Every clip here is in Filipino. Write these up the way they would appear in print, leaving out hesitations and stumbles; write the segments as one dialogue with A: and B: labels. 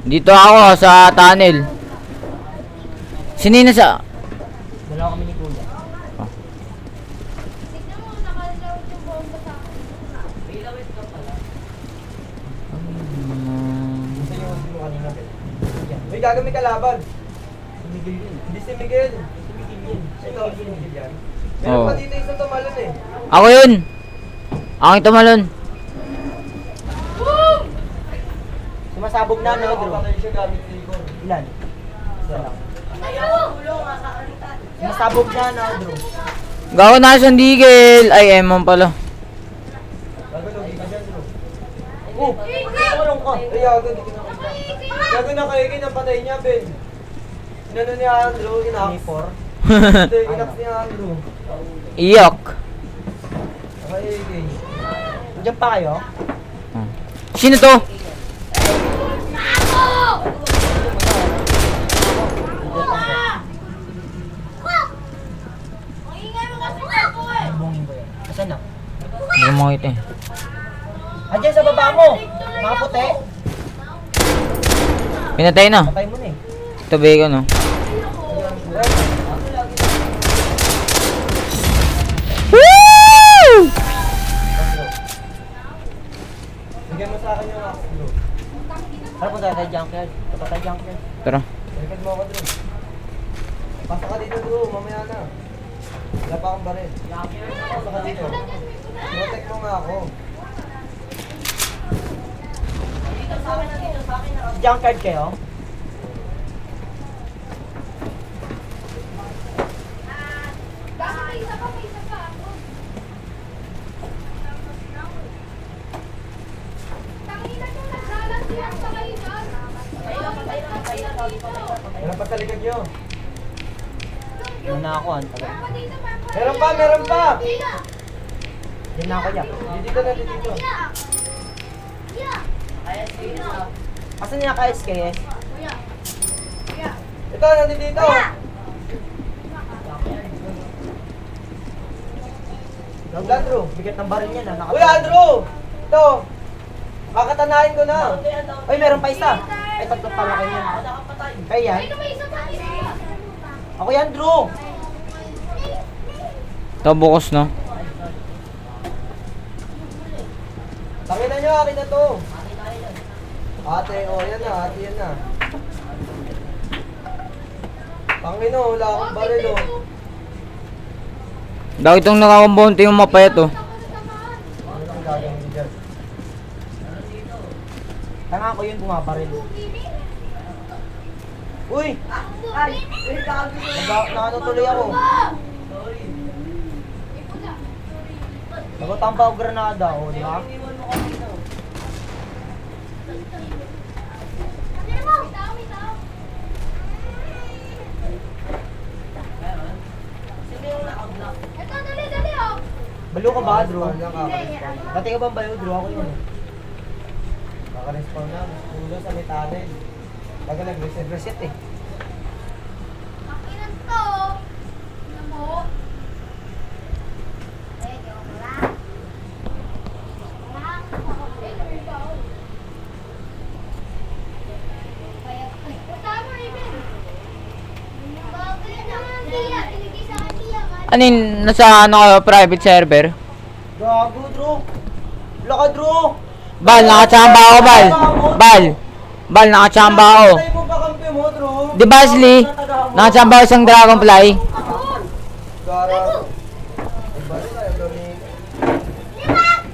A: Dito ako sa tunnel. Sinina sa...
B: Dalawa kami ni Kuya.
A: Oh.
C: Uy, gagamit kalaban.
B: Si Miguel yun.
C: Hindi si Miguel.
B: Si Miguel yun.
C: Ito, si Miguel yan. Meron
A: Oo.
C: pa dito isang tumalon eh.
A: Ako yun! Ako yung tumalon.
B: Sumasabog na ano, bro?
C: Patay siya gamit ni Igor.
B: Ilan?
C: Isa lang.
B: Sumasabog na ano, bro?
A: Gawa na sa Digel. Ay, Emon pala.
C: Gagawin, hindi ka dyan bro.
B: Oh! Tulong ko!
C: Ay, gago, hindi ka nakita. Gago na kayo, kinapatay niya, Ben. Inano ni Andrew, inax.
B: Unifor.
C: Hindi, inax ni Andrew.
A: Iyok.
C: Naka-AK.
B: Diyan pa kayo?
A: Sino to?
B: Bongin ko yan. Asan na?
A: Hindi ko makita eh.
B: Andiyan sa baba mo! Mga puti!
A: Pinatay na.
B: Patay mo na eh.
A: Tabi ko, no? Woo!
C: Bigyan mo sa akin yung axe, bro.
B: Tara po tayo junkyard. Patay junkyard.
A: Tara.
C: Balikan mo ako, bro. Pasok ka dito, bro. Mamaya na. Wala pa akong baril. Pasok ka dito. Protect mo nga ako.
B: Junkyard kayo?
C: Meron pa sa likod nyo.
B: Ano na ako, ang tagal.
C: Meron pa, meron pa!
B: Diyan na ako yan.
C: Dito na, dito.
B: Asan niya ka SKS?
C: Ito, nandito.
B: Huwag Andrew, bigat ng baril niya na.
C: Uy, Andrew! Ito. Kakatanahin ko na.
B: Uy, meron pa isa. Ay, tatlo pala kayo yan. Kayo yan? Ako yan, Drew!
A: Ito bukas, no?
C: Takinan nyo, akin na to. Ate, oh, yan na, ate, yan na. Tangin oh, wala akong baril oh.
A: Daw itong nakakumbunti yung mapayat, oh.
C: Ano ang gagawin dyan?
B: Tanga ko yun, bumabaril. Uy! Nakano tuloy ako. Nagutamba ako granada, o, di ba? Balo ka ba, Drew? Dati ka bang balo, Drew? Ako yun.
C: Kaka-respawn na, ulo sa may tunnel. Tagal nag-reset eh.
A: Ano yun? Nasa ano kayo? Private server?
B: Gago, Drew! Wala ka, Drew!
A: Bal, nakachamba ako, Bal! Bal, nakachamba ako.
C: Patay mo ba kampi mo, Drew?
A: Di ba, Ashley? Nakachamba ako isang dragonfly.
C: Gara. Ay, baril ayaw gawin.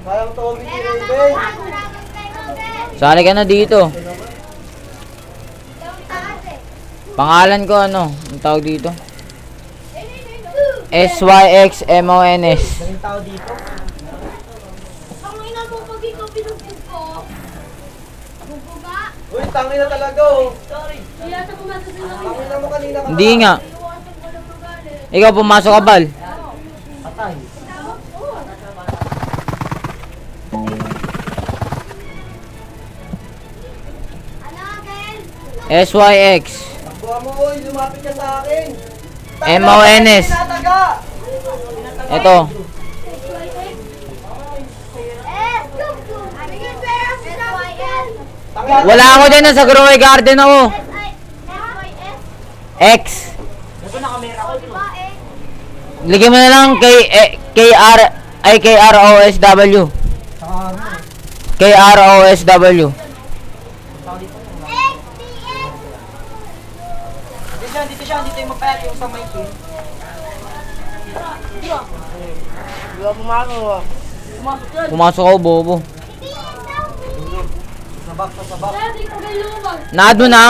C: Sayang Tommy si Raven.
A: Sali ka na dito. Pangalan ko ano? Ang tawag dito? SYXMONS.
B: Daming tao dito.
C: Uy, tangin na talaga oh. Tangin na mo kanina ka.
A: Hindi nga. Ikaw pumasok ka, Bal.
B: Patay.
A: SYX.
C: Takbuha mo, uy, lumapit ka sa akin.
A: MONS.
C: Tinataga.
A: Ito.
C: Tangin
A: Wala ako dyan, nasa Growe Garden ako. X.
B: Ito na kamera ko.
A: Ligyan mo na lang KROSW. KROSW.
B: Dito siya, dito yung mapayat yung sa may team.
A: Pumasok ako, bobo.
C: Sabak.
A: Naad mo na.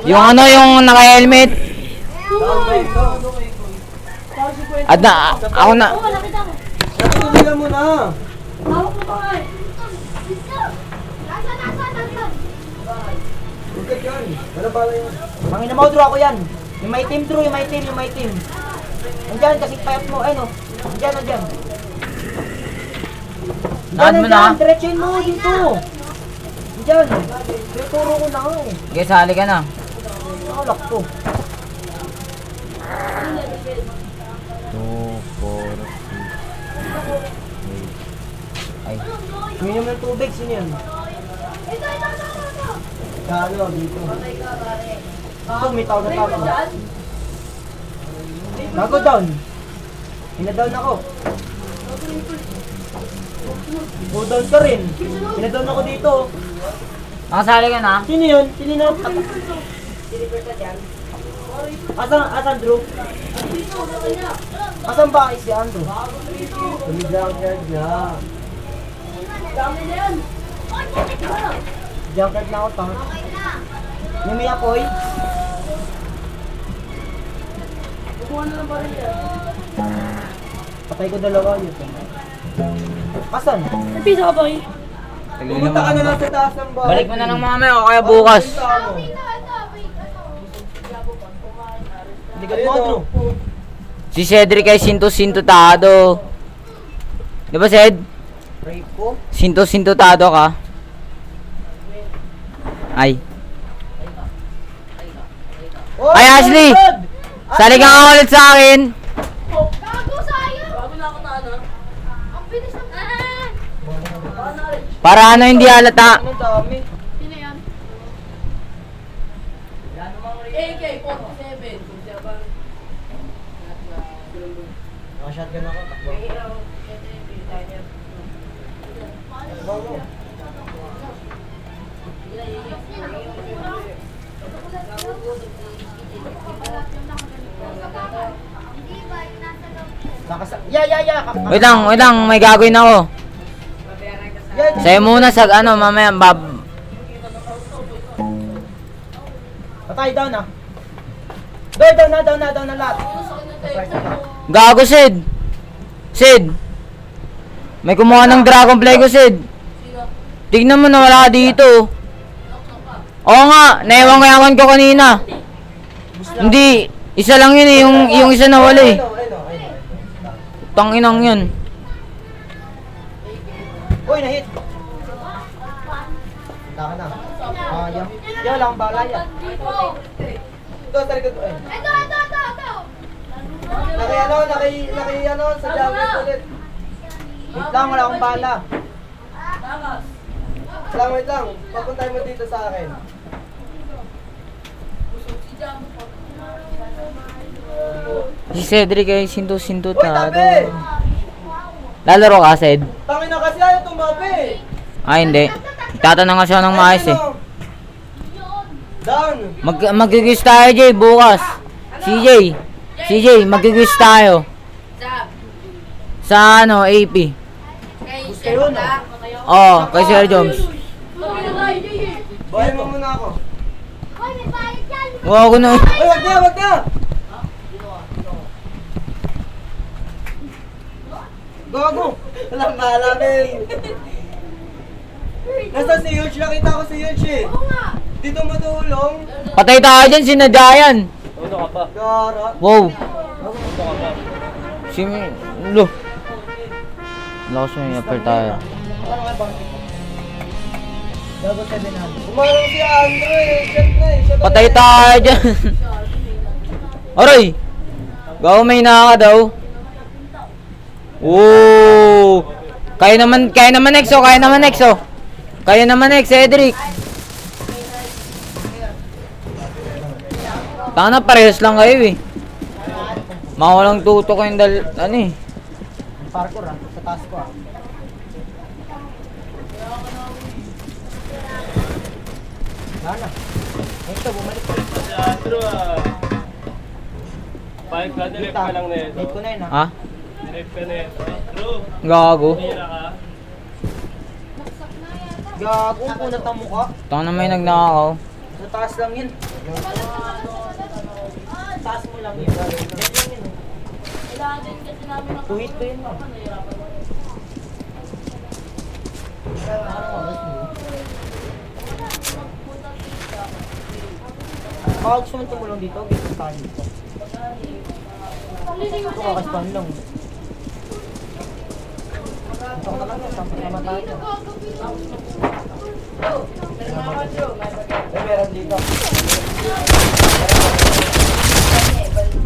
A: Yung ano, yung naka-helmet. At na, ako na.
C: Natutuloy mo na. Huwag yan. Wala pala yun.
B: Mangina mo, draw ako yan. Yung may team, Drew, yung may team. Andyan, kasi payat mo, ay no. Andyan.
A: Naad mo na.
B: Diretsuhin mo dito. Andyan. Turo ko na nga eh.
A: Sige, sali ka na.
B: Nakalak to.
A: 2, 4, 6, 8. Ay,
B: Minum ng tubig, sino yun?
C: Kano, dito.
B: Ito, may tao na tao. Bago down. Pinadown ako. Go down ka rin. Pinadown ako dito.
A: nakasali ka na.
B: Sino yun? Sino na? Asan Drew? Asan ba si Andrew?
C: Tumigyan niya.
B: Junket na ako, tanga. Yung may apoy? Patay ko dalawa yun. Asan?
C: Pumunta ka na lang sa taas ng bahay.
A: Balik mo na lang mamaya o kaya bukas.
B: Hindi ka mo, Drew.
A: Si Cedric ay sinto-sintutado. Di ba, Ced?
B: Rape ko?
A: Sinto-sintutado ka. Ay.
B: Oh,
A: Ay, Ashley! Sali ka nga ulit sa akin.
D: Gago sayang! Bago na ako na ano? Ang bilis ng...
A: Para ano hindi halata.
B: Ang dami.
D: Sino yan? AK-47.
C: Naka-shotgun ako. Takbo. Takbo mo.
B: Yeah.
A: Wait lang, may gagawin ako.
B: Yan.
A: Sa'yo muna sa ano, mamaya,
B: Patay down ah. Down na lahat.
A: Gago, Sid. May kumuha ng Dragon Plague ko, Sid. Tignan mo na wala ka dito. Oo nga, naiwan ko yaman ko kanina. Hindi, isa lang yun eh, yung isa na wala eh. Tanginang yun.
B: Uy, na-hit. Taka na. Yan lang, bala yan.
C: Ito, sa likod ko.
D: Ito!
C: Naki sa jacket ulit.
B: Wait lang, wala akong bala.
C: Wait lang. Papuntay mo dito sa akin.
A: Si Cedric ay sinto-sinto
C: Uy, tabi!
A: tado. Lalaro ka, Ced?
C: Tangin na kasi ayaw tumabi.
A: Ay, hindi. Tatanong nga siya ng maayos eh.
C: Down.
A: Mag-quiz tayo, Jay, bukas. CJ, mag-quiz tayo. Sa ano, AP.
B: Gusto yun ah.
A: Oo, kay Sir Jones.
C: Bahay mo muna ako.
D: Hoy, may bayad yan!
A: Wow, ko na.
C: Uy, wag na!
B: Gago.
C: Walang maalamin. Nasa si Yuch, nakita ko si Yuch eh.
D: Oo nga!
C: Dito matulong.
A: Patay tayo dyan, sinadya yan.
C: Gara.
A: Wow. Si Lo. Lakas mo yung upper tayo.
B: Gago 700.
C: Umarang si Andrew eh. Shot na eh. Siya
A: Patay tayo dyan. Aray! Gaw may naka daw. Oo. Kaya naman Exo, Kayo naman Cedric. Tanga na, parehas lang kayo eh. Mawalang tuto kayong ano eh.
B: Parkour sa taas ko Wala na. Ito, bumalik ko.
C: Five ka, direct ka lang na ito.
B: Late ko na yun ha.
A: Ha?
C: Direct ka na ito. True.
A: Gago.
C: Tira ka.
B: Gago, ang punat ang mukha.
A: Tanga na may nagnakaw.
B: Sa taas lang yun. Taas mo lang yun. Yan lang yun.
D: Kailangan din kasi namin ng
B: Tuhit ko yun mo. Baka gusto mo tumulong dito, gusto mo tayo dito. Ito kakaspan lang. Ito ka na lang yun, sampai naman tayo. Meron dito.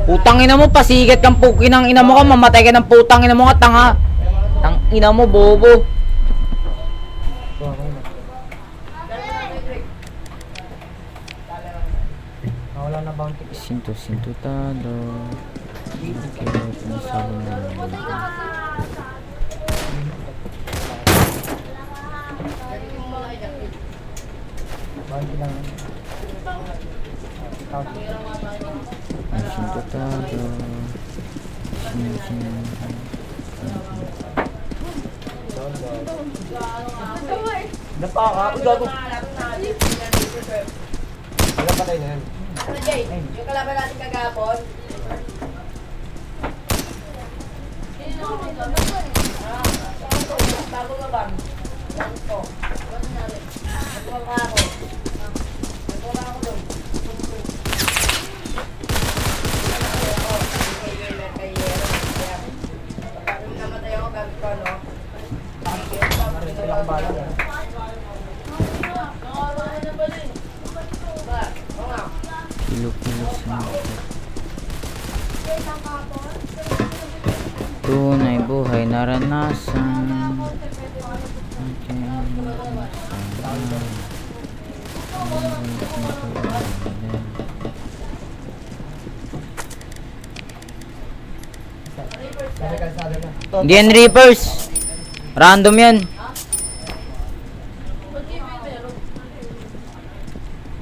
A: Putang ina mo, pasigat kang pukinang ina mo ka, mamatay ka ng putang ina mo ka, tanga. Tang ina mo, bobo.
B: Wala na bounty.
A: Sinto tado. Okay, pinasabi na.
B: Bounty lang.
A: Sinto tado.
B: Dapa ka. Uy, gago.
C: Wala pa tayo na yan.
D: Ano, Jay? Yung kalaban natin kagapon? Bago ka bang? Bangko. Ano na rin? Nagkuha ka ako. Nagkuha ako doon. Pag namatay ako, gagawin ko, no?
B: Ilang bala yan.
A: Kilo sa tunay buhay naranasan.
C: Sabi kalsada na.
A: Hindi yan reapers. Random yan.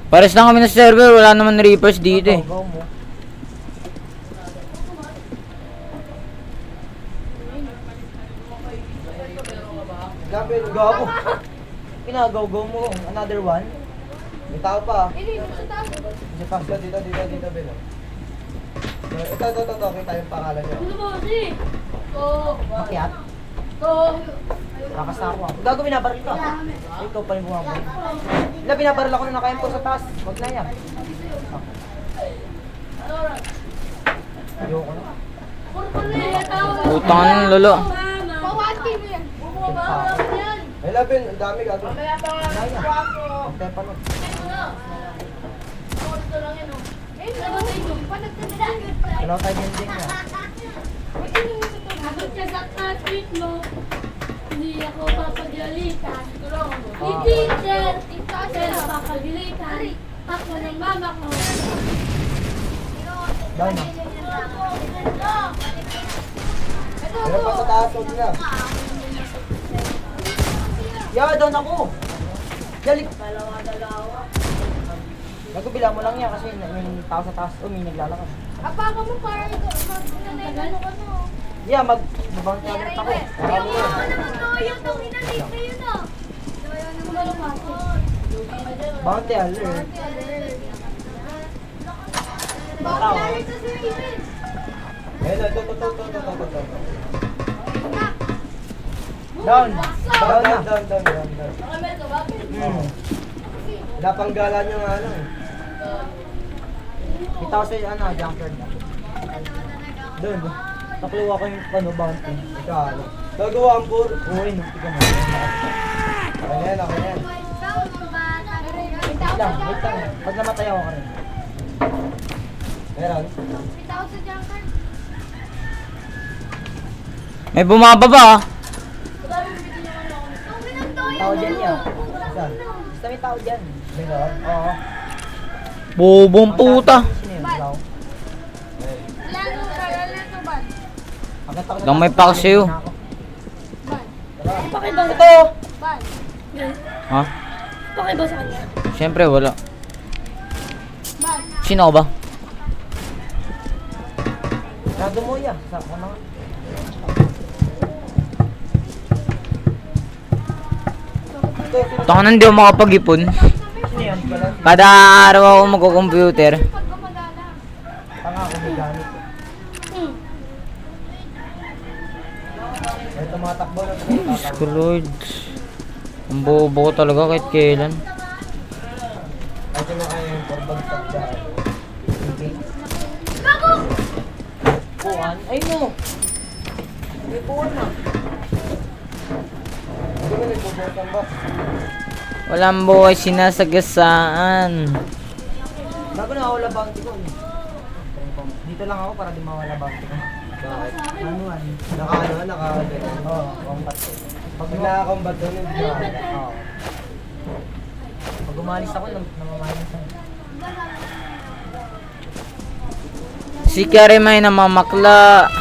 A: Pares lang kami na server, wala naman reapers dito eh.
B: Go mo.
C: Gabi,
B: Gago. Pinagaw-go mo. Another one.
C: may tao pa.
D: Hindi, sa taas.
C: Dito, Ben. Ito. Kita yung pangalan niya.
D: Ano ba kasi?
B: Makiat. Lakas na ako. Gago, binabaril ka. Ikaw pa yung bumabaril. Wala, binabaril ako na nakayan ko sa taas. Huwag na yan. Ayoko na.
A: Putang ina, lolo.
D: Pawatin mo yan. Bumaba mo yan.
C: Ay, Labin, ang dami gago.
D: Mamaya pa nga. Guwapo.
B: Hintay pa nun.
D: Gusto lang yan, oh. Eh, namatay ko. Panagtandaan.
B: Dalawa tayo din din niya.
D: Abot ka sa tweet mo. Hindi ako papagalitan. Ni teacher. Pero papagalitan. Ako ng mama ko.
B: Down na.
C: Meron pa sa taas, huwag na.
B: Yeah, down ako. Dalik. Gago, bilang mo lang yan kasi may tao sa taas. O, may naglalakad.
D: Apaka mo para ito. Ano ka no?
B: Yeah, mag-bounty ulit ako. Marami yan. Bounty alert. Tao.
C: Ayun, ito.
B: Down. Down na.
C: Down.
D: Nakamel ka ba?
C: Napanggalan nyo nga ano.
B: Kita ko sa junkyard na. Doon. Nakluwa ko yung bounty.
C: Ikaw, gagawa ang pur.
B: Uy, nagtiga mo.
C: Okay na yan.
B: Wait lang. Pag namatay ako ka rin.
C: Meron.
A: May bumababa ah.
B: Tao dyan niya.
C: Saan?
B: Basta may tao dyan.
C: May doon?
B: Oo.
A: Bobong puta.
B: Sino yun? Ikaw? Agad ako
A: Lang may pack sa'yo.
D: Pakiba.
B: Ito!
D: Ban.
A: Ha?
D: Pakiba sa kanya.
A: Siyempre wala.
D: Ban.
A: Sino ka ba?
B: Rado mo yan. Sa ano? Ito, sino?
A: Tangan hindi ako makapag-ipon.
B: Sino yan? Pala.
A: Kada araw ako magko-computer.
D: Pag gumagala.
B: Tanga ako may gamit.
C: Ito mga takbo na ito.
A: Diyos ko Lord. Ang bobo ko talaga kahit kailan.
C: Ito na kayo yung korbag sa dyan.
B: Puan? Ay no! May puan na.
C: Hindi mo nagbubutan ba?
A: Walang buhay sinasagasaan.
B: Bago nawawala bounty ko. Dito lang ako para di mawala bounty ko.
C: Bakit?
B: Manual.
C: Naka
B: Oo, combat.
C: Pag nakakombat doon yung
B: Oo. Pag umalis ako, namamalis ako.
A: Si Kare may namamakla.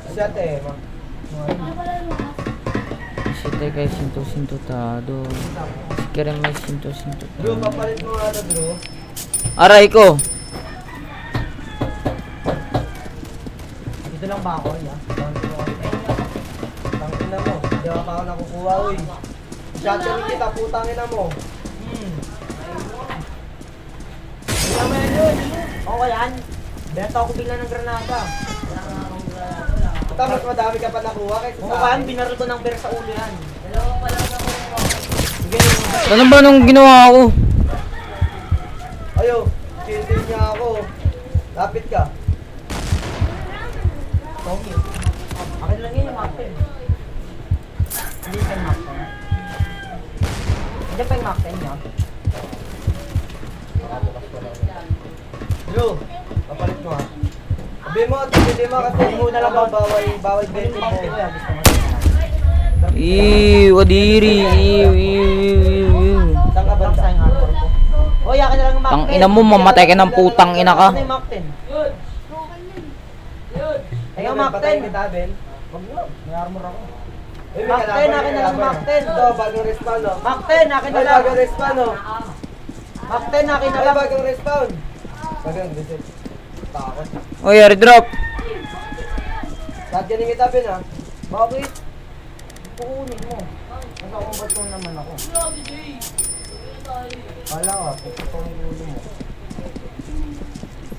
C: Si ate, ma.
A: Si Tekay sinto-sintotado. Si Kare may sinto-sintotado.
C: Bro, papalit mo nga na bro.
A: Aray ko.
B: Dito lang ba ako? Ya? Bounty ko kasi.
C: Tangin na mo. Hindi pa ako nakukuha, uy. Shotgun kita, putang ina mo.
B: Tama yan yun. Okay yan. Benta ako bigla ng granada.
C: Tapos madami ka pa nakuha kaysa
B: Kung
C: sa
B: kaya,
C: akin.
B: binaril ko ng bear sa ulo yan. Sige,
A: Ano ba nung ginawa ko?
C: Ayo, chill niya ako. Lapit ka.
B: Tommy. Akin lang yun yung Macten. Hindi pa yung Macten. Hindi pa yung Macten niya.
C: Bro, papalit mo ha. Sabi mo, hindi mo kasi
B: Muna lang ba?
C: bawal
B: Yung
C: 20 mo.
B: bounty ko yan, gusto mo.
A: Ew, adiri. Ew, ew.
C: Saan ka
B: Bang
C: banda?
B: sa yung hardcore ko. Hoy, akin na lang yung Macten.
A: Tang ina mo, mamatay ka ng putang ina ka.
B: Ano yung Macten? Ay, yung
C: Patayin
B: Macten.
C: kita, Ben.
B: Huwag mo. May armor ako.
C: Uy, may
B: Macten,
C: kalaban,
B: akin na lang
C: kalaban.
B: Macten.
C: Ito, bagong respawn, no?
B: Macten, akin na
C: Ay,
B: lang.
C: bagong respawn, no?
B: Macten, akin na
C: Ay,
B: lang.
C: bagong respawn. Bagong visit. Takot.
A: Oy, airdrop.
C: Shotgun kita, Ben, ha?
B: Bakit? Kukunin mo. Nasa kumbat mo naman ako.
C: Kala ka, puputong yung ulo mo.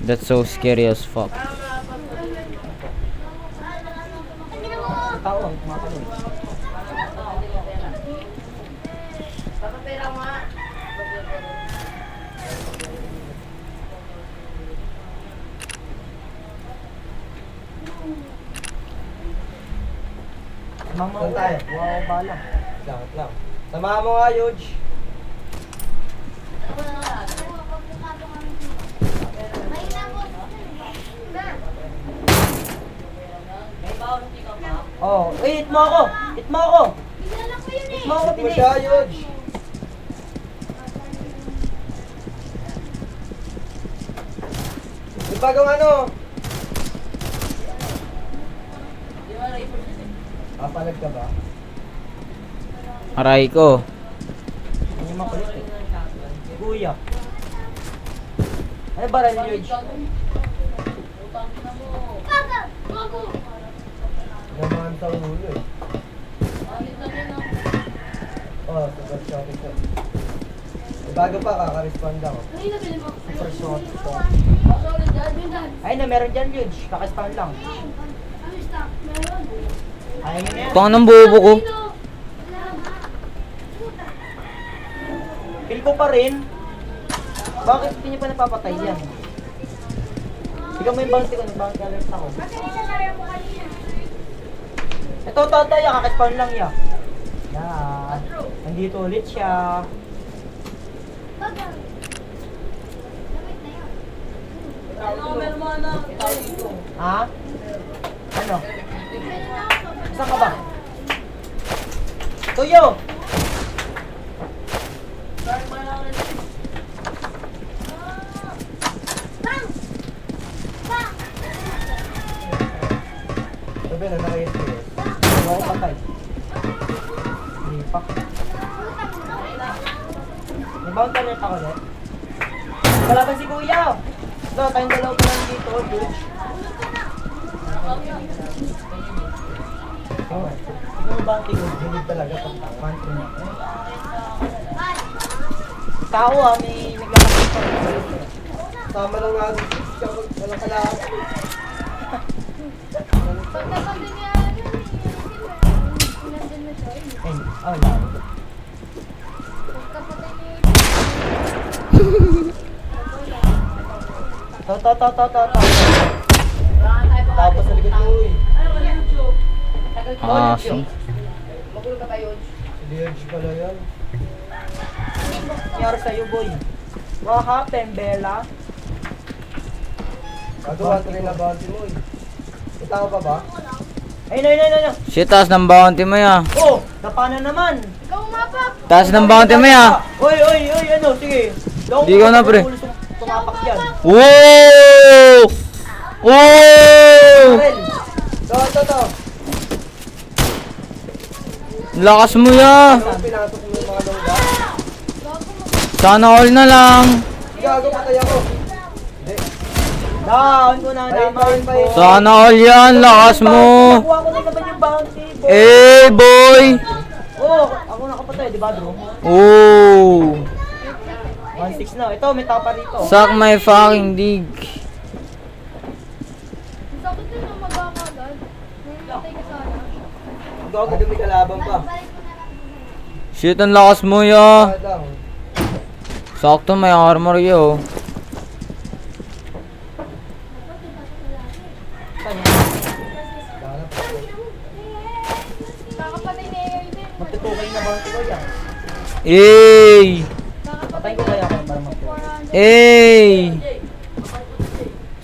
A: That's so scary as fuck.
B: Tao ang kumapanood. Mama,
C: Saan tayo?
B: wow, bala.
C: Lakot lang. Samahan mo nga, Yuj.
B: Oh, hit mo ako! Hit mo ako! Hit mo ako,
C: Hit mo
B: Pinik!
C: siya, Yuj. Yung bagong ano? Papalag ka ba?
A: Aray ko.
B: Hindi makulit eh. Kuya. Ano ba rin, George?
C: Naman sa ulo eh. Oh, super shot ito. Bago pa, kaka-respond ako.
B: Super shot. Ay na, meron dyan, George. Kakaspawn lang. Ayaw mo na yan.
A: Pang ng bobo ko.
B: Feel ko pa rin. Bakit hindi niyo pa napapatay yan? Ikaw mo yung bounty ko, nag-bounty alert ako. Ito, tatay, kakaspawn lang yan. Yan. Nandito ulit siya. Ha? Ano? Saan ka ba? Tuyo!
C: Sabi na naka-SPS.
B: Hindi ako patay. Lipak. May bound alert ako ulit. Kalaban si Kuya! Ito, tayong dalaw pa lang dito, dude. Oh, ikaw ba ang tingin? Hindi talaga pag country na. Tao may naglalakad pa.
C: Sama lang nga ako. Kapag walang kailangan.
D: Pagkapag niya, nandun na siya.
B: Ay, oh, lalo.
D: Pagkapatay niya,
B: To.
C: Tapos sa likod mo eh.
A: Ah, si.
C: Si Diego pala yan.
B: Nangyari sa'yo, boy. What happened, Bella?
C: Bago 1-3 na bounty mo eh. Kita ko pa ba?
B: Ayun.
A: Shit, taas ng bounty mo ya.
B: Oh, napana naman.
D: ikaw umapak.
A: Taas ng bounty mo ya.
B: Oy, ano, sige.
A: Di ko na, pre.
B: Tumapak yan.
A: Wow! Wow!
B: Karel,
C: To.
A: Lakas mo ya.
C: Ano pinatok mo yung mga longga?
A: Sana all na lang.
C: Gago, patay ako.
B: down ko na naman po.
A: Sana all yan. Lakas mo.
B: Nakuha ko na naman yung bounty, boy.
A: Eh, boy.
B: Oh, ako nakapatay, di ba, bro?
A: Oh.
B: 1-6 na. Ito, may tapa rito.
A: Suck my fucking dick.
D: Sakit din ang magkakagad. Patay ka sana.
B: Gago.
C: Ano may kalaban pa?
A: Shit, ang lakas mo ya.
C: Bakit lang?
A: Sakto may armor yo.
D: Kakapatay ni Aiden.
B: Magtutukay na bounty ko yan.
A: Eh.
B: Patay ko kaya ako para magtutukay.
A: Eh.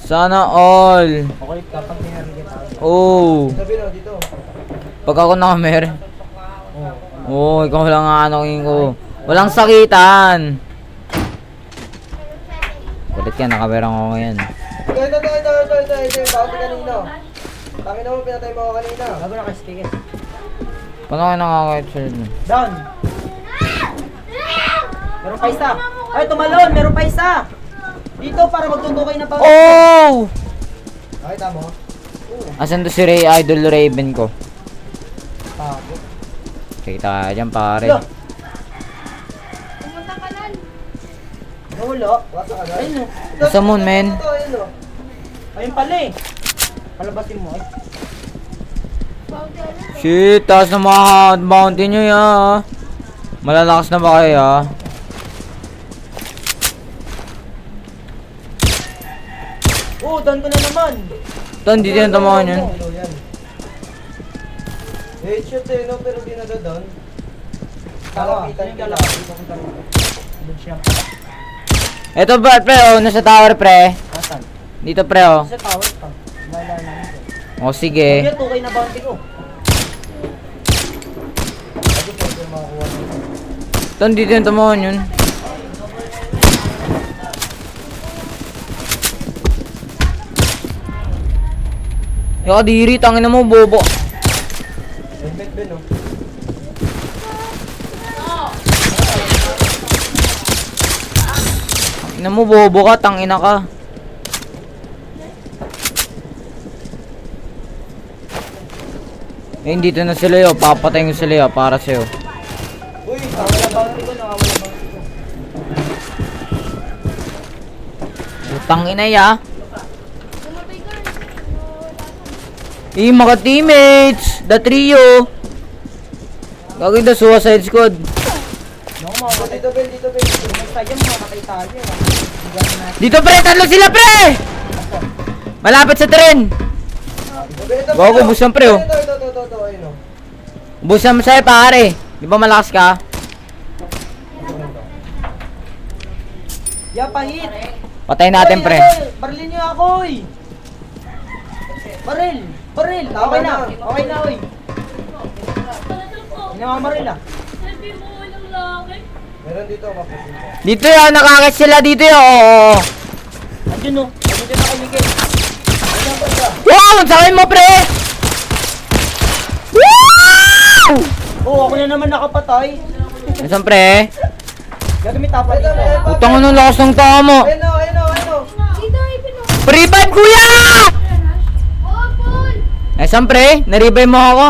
A: Sana all.
B: Okay, kapag ninarigyan tayo.
A: Oh.
C: Sabi na, dito.
A: Pag ako nakamer.
B: Oh.
A: Oh, ikaw lang ang anokin ko. Walang sakitan. Kulit yan, nakaberang ako ngayon.
C: Ito. Bounty kanina. Tangin mo, pinatay mo ako kanina.
B: Gago na kastikis.
A: Paano kayo nakakait sila?
B: Down. Meron pa isa. Ay, tumalon. Meron pa isa. Dito para magtutukay na bounty.
A: Oh!
C: Nakita mo?
A: Asan to si Ray Idol Raven ko?
B: Tago.
A: Kita ka dyan pare.
B: Lo.
D: Pumunta ka nan.
B: Nahulo.
C: Wasa ka na.
B: Ayun o.
A: Sa moon, men.
C: Ito, ayun o.
B: Ayun pala eh. Palabasin mo eh.
D: Bounty ulit.
A: Shit, taas na mga bounty nyo ya. Malalakas na ba kayo ya?
B: Oh, down ko na naman.
A: Ito, hindi din tamahan yun.
C: Ano yan? Headshot eh, no? Pero di nagadown. Kalapitan
B: Yung
C: ka
B: galak.
C: lang.
B: Dito ko tayo. Doon siya pala.
A: Eto ba, pre, oh, nasa tower, pre.
B: Nasaan?
A: Dito, pre, oh.
B: Sa tower pa. Wala namin ko.
A: O, sige.
B: Kaya tukay na bounty ko.
C: Kasi pwede makakuha nito.
A: Ito, hindi din tamahan yun. Yung kadiri, tangin na mo, bobo.
C: Helmet din, no?
A: Tangin na mo, bobo ka, tangina ka. Eh, dito na sila yo, papatayin ko sila yo, para sa'yo.
C: Uy,
B: Nawala bounty ko, nawawala bounty ko.
A: Putang ina ya.
D: Pumatay ka.
A: Eh, mga teammates, the trio. Gagawin the suicide squad.
B: Naku, mamamatay.
C: dito, Ben, dito, Ben.
B: May stadium, mamamatay tayo. Bigyan natin.
A: Dito pre, tatlo sila pre! Malapit sa tren.
C: Ito,
A: Gago, bus yan, pre, oh.
C: Ito, ayun, oh.
A: Busan mo sa'yo pare. Di ba malakas ka?
B: Ya, pahit.
A: Patayin natin
B: Oy,
A: pre.
B: ano, barilin niyo ako, oy. Baril. Okay na. Okay na, oy. Namamaril ah.
D: Sabi mo walang laki.
C: Meron dito, mapusin ko.
A: Dito yan, nakakit sila dito yan. Oo.
B: Andun no. Andun na kaligay.
C: Ayun, banda.
A: Wow, sakay mo pre!
B: naman nakapatay.
A: Siyempre,
B: Gagamit tapa dito.
A: utang ano lakas ng tao mo.
C: Ayun o, ayun o, ayun o.
D: Dito, ipin mo.
A: Revive kuya!
D: Oh, Paul!
A: Eh, siyempre, na-revive mo ako.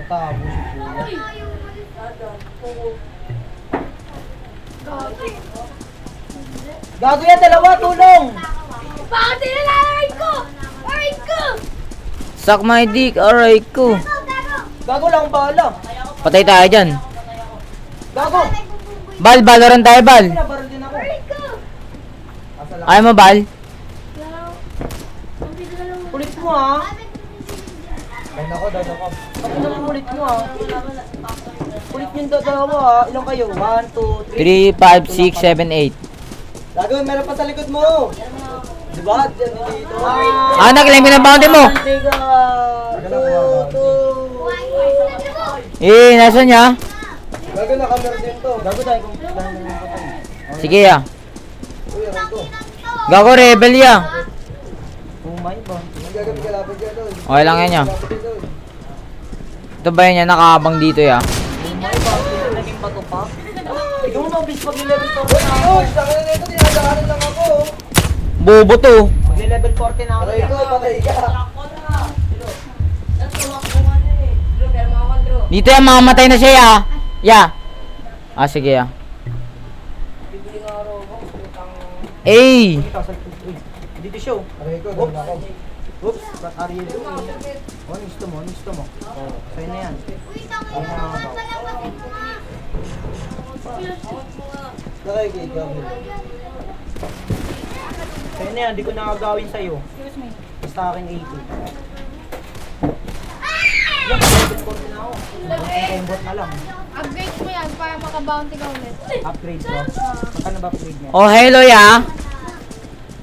C: Tatapos.
B: Gago yan, dalawa, tulong!
D: Bakit nilalagay ko? Aray ko!
A: Suck my dick, aray ko.
B: Gago lang bahala.
A: Patay tayo dyan.
B: Gago!
A: Bal, Valorant tayo, Bal.
B: Pinabaril din ako.
D: Aray ko!
A: Ayaw mo, Bal?
B: Kulit mo ha.
C: Down ako, down ako.
B: Ano naman kulit mo ha. Kulit yung dalawa ha. Ilang kayo? 1, 2, 3.
A: 3, 5, 6, 7, 8.
C: Gago, meron pa sa likod mo. Diba? Diyan dito.
A: Ah, nakilang ko ng bounty mo.
B: Tiga.
A: Nasa niya?
C: Gago, nakamera din to.
B: Gago tayo kung dahil na nakapag.
A: Sige ya.
C: Uy, aray ko.
A: Gago, rebel ya.
B: Umay ba?
C: Ang gagawin ka lapit dyan doon.
A: Okay lang yan ya.
C: Lapit din doon.
A: Ito ba yan nakaabang dito ya?
B: Umay ba? Naging bato pa? Ikaw mo mabilis mag-level 40 na ako.
C: Uy, sa akin nito, dinadaanan lang ako.
A: Bobo to.
B: Mag-level 40 na ako.
C: Aray ko, patay ka.
A: Dito yan, mamamatay na siya ya. Ya. Ah, sige ya. Eh.
B: Dito show.
C: Aray ko, down ako.
B: Oops, ba't Ariel to? Ano gusto mo? Ano gusto mo? Sa'yo na yan.
C: Nakikita gago.
B: Sa'yo na yan, di ko nakagawin sa'yo. Basta akin 80. Yan, level 40 na ako. Embot na lang.
D: Upgrade mo yan para maka-bounty ka ulit.
B: Upgrade ko. Magkano ba upgrade niya?
A: Oh, hello ya.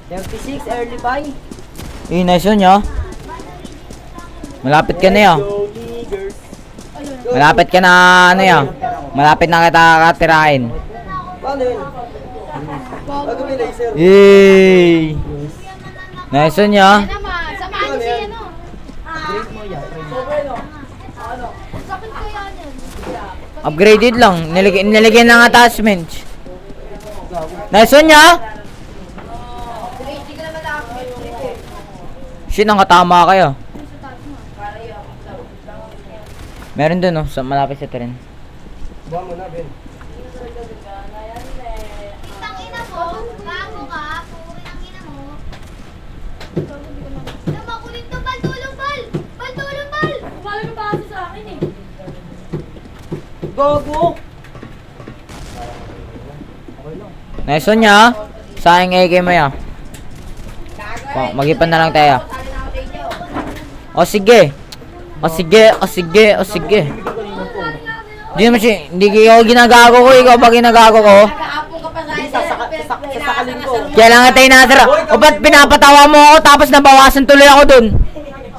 B: 36 early buy.
A: Nice yun ya. Malapit ka na ya.
B: Go niggers.
A: Malapit ka na ano ya. Malapit na kita katirahin.
C: Paano yun? Gago, may laser.
A: Yay! Nice yun ya.
D: Yan naman, samahan niyo si ano.
B: Upgrade mo yan.
D: Sakit ko yan yan.
A: Upgraded lang. Nilagyan ng attachment. Nice one ya. Shit, nakatama kayo. Meron dun oh, sa malapit sa tren.
C: Buha mo na, Ben.
D: Tang ina mo, bago ka, puri ang ina mo. Makulit to, bal, tulong, bal! Bal, tulong, bal! Wala ka ba kasi sa akin eh.
B: Gogo!
A: Nice one ya. Sayang AK mo ya. Magipan na lang tayo. O sige. O sige, o sige, o sige. Hindi naman siya, hindi kayo ginagago ko, ikaw ba ginagago ko?
B: Sasakalin ko.
A: Kaya lang tayo natira. O ba't pinapatawa mo ako tapos nabawasan tuloy ako dun?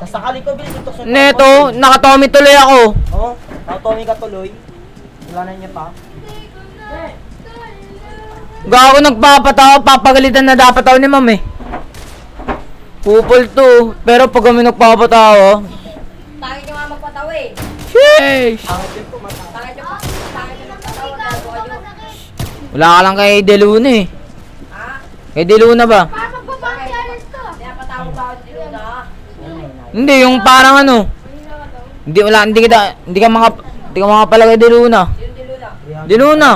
B: Sasakalin ko, bilis ito.
A: Neto, nakatomi tuloy ako.
B: Oo, nakatomi ka tuloy. Wala na niya pa.
A: Gago nagpapatawa, papagalitan na dapat ako ni ma'am eh. Pupol to, pero pag kami nagpapatawa,
E: Bakit nyo nga magpatawa eh?
A: sheesh!
B: Pangit din po, mata.
E: Bakit nyo magpatawa? Gago kayo.
A: Wala ka lang kay Deluna eh.
E: Ha?
A: Kay Deluna ba?
D: Para magbabounty alas to.
E: Pinapatawa ba ako dito na?
A: Hindi, yung parang ano. Hindi ka mga pala kay Deluna.
E: Yung dilo lang.
A: Deluna.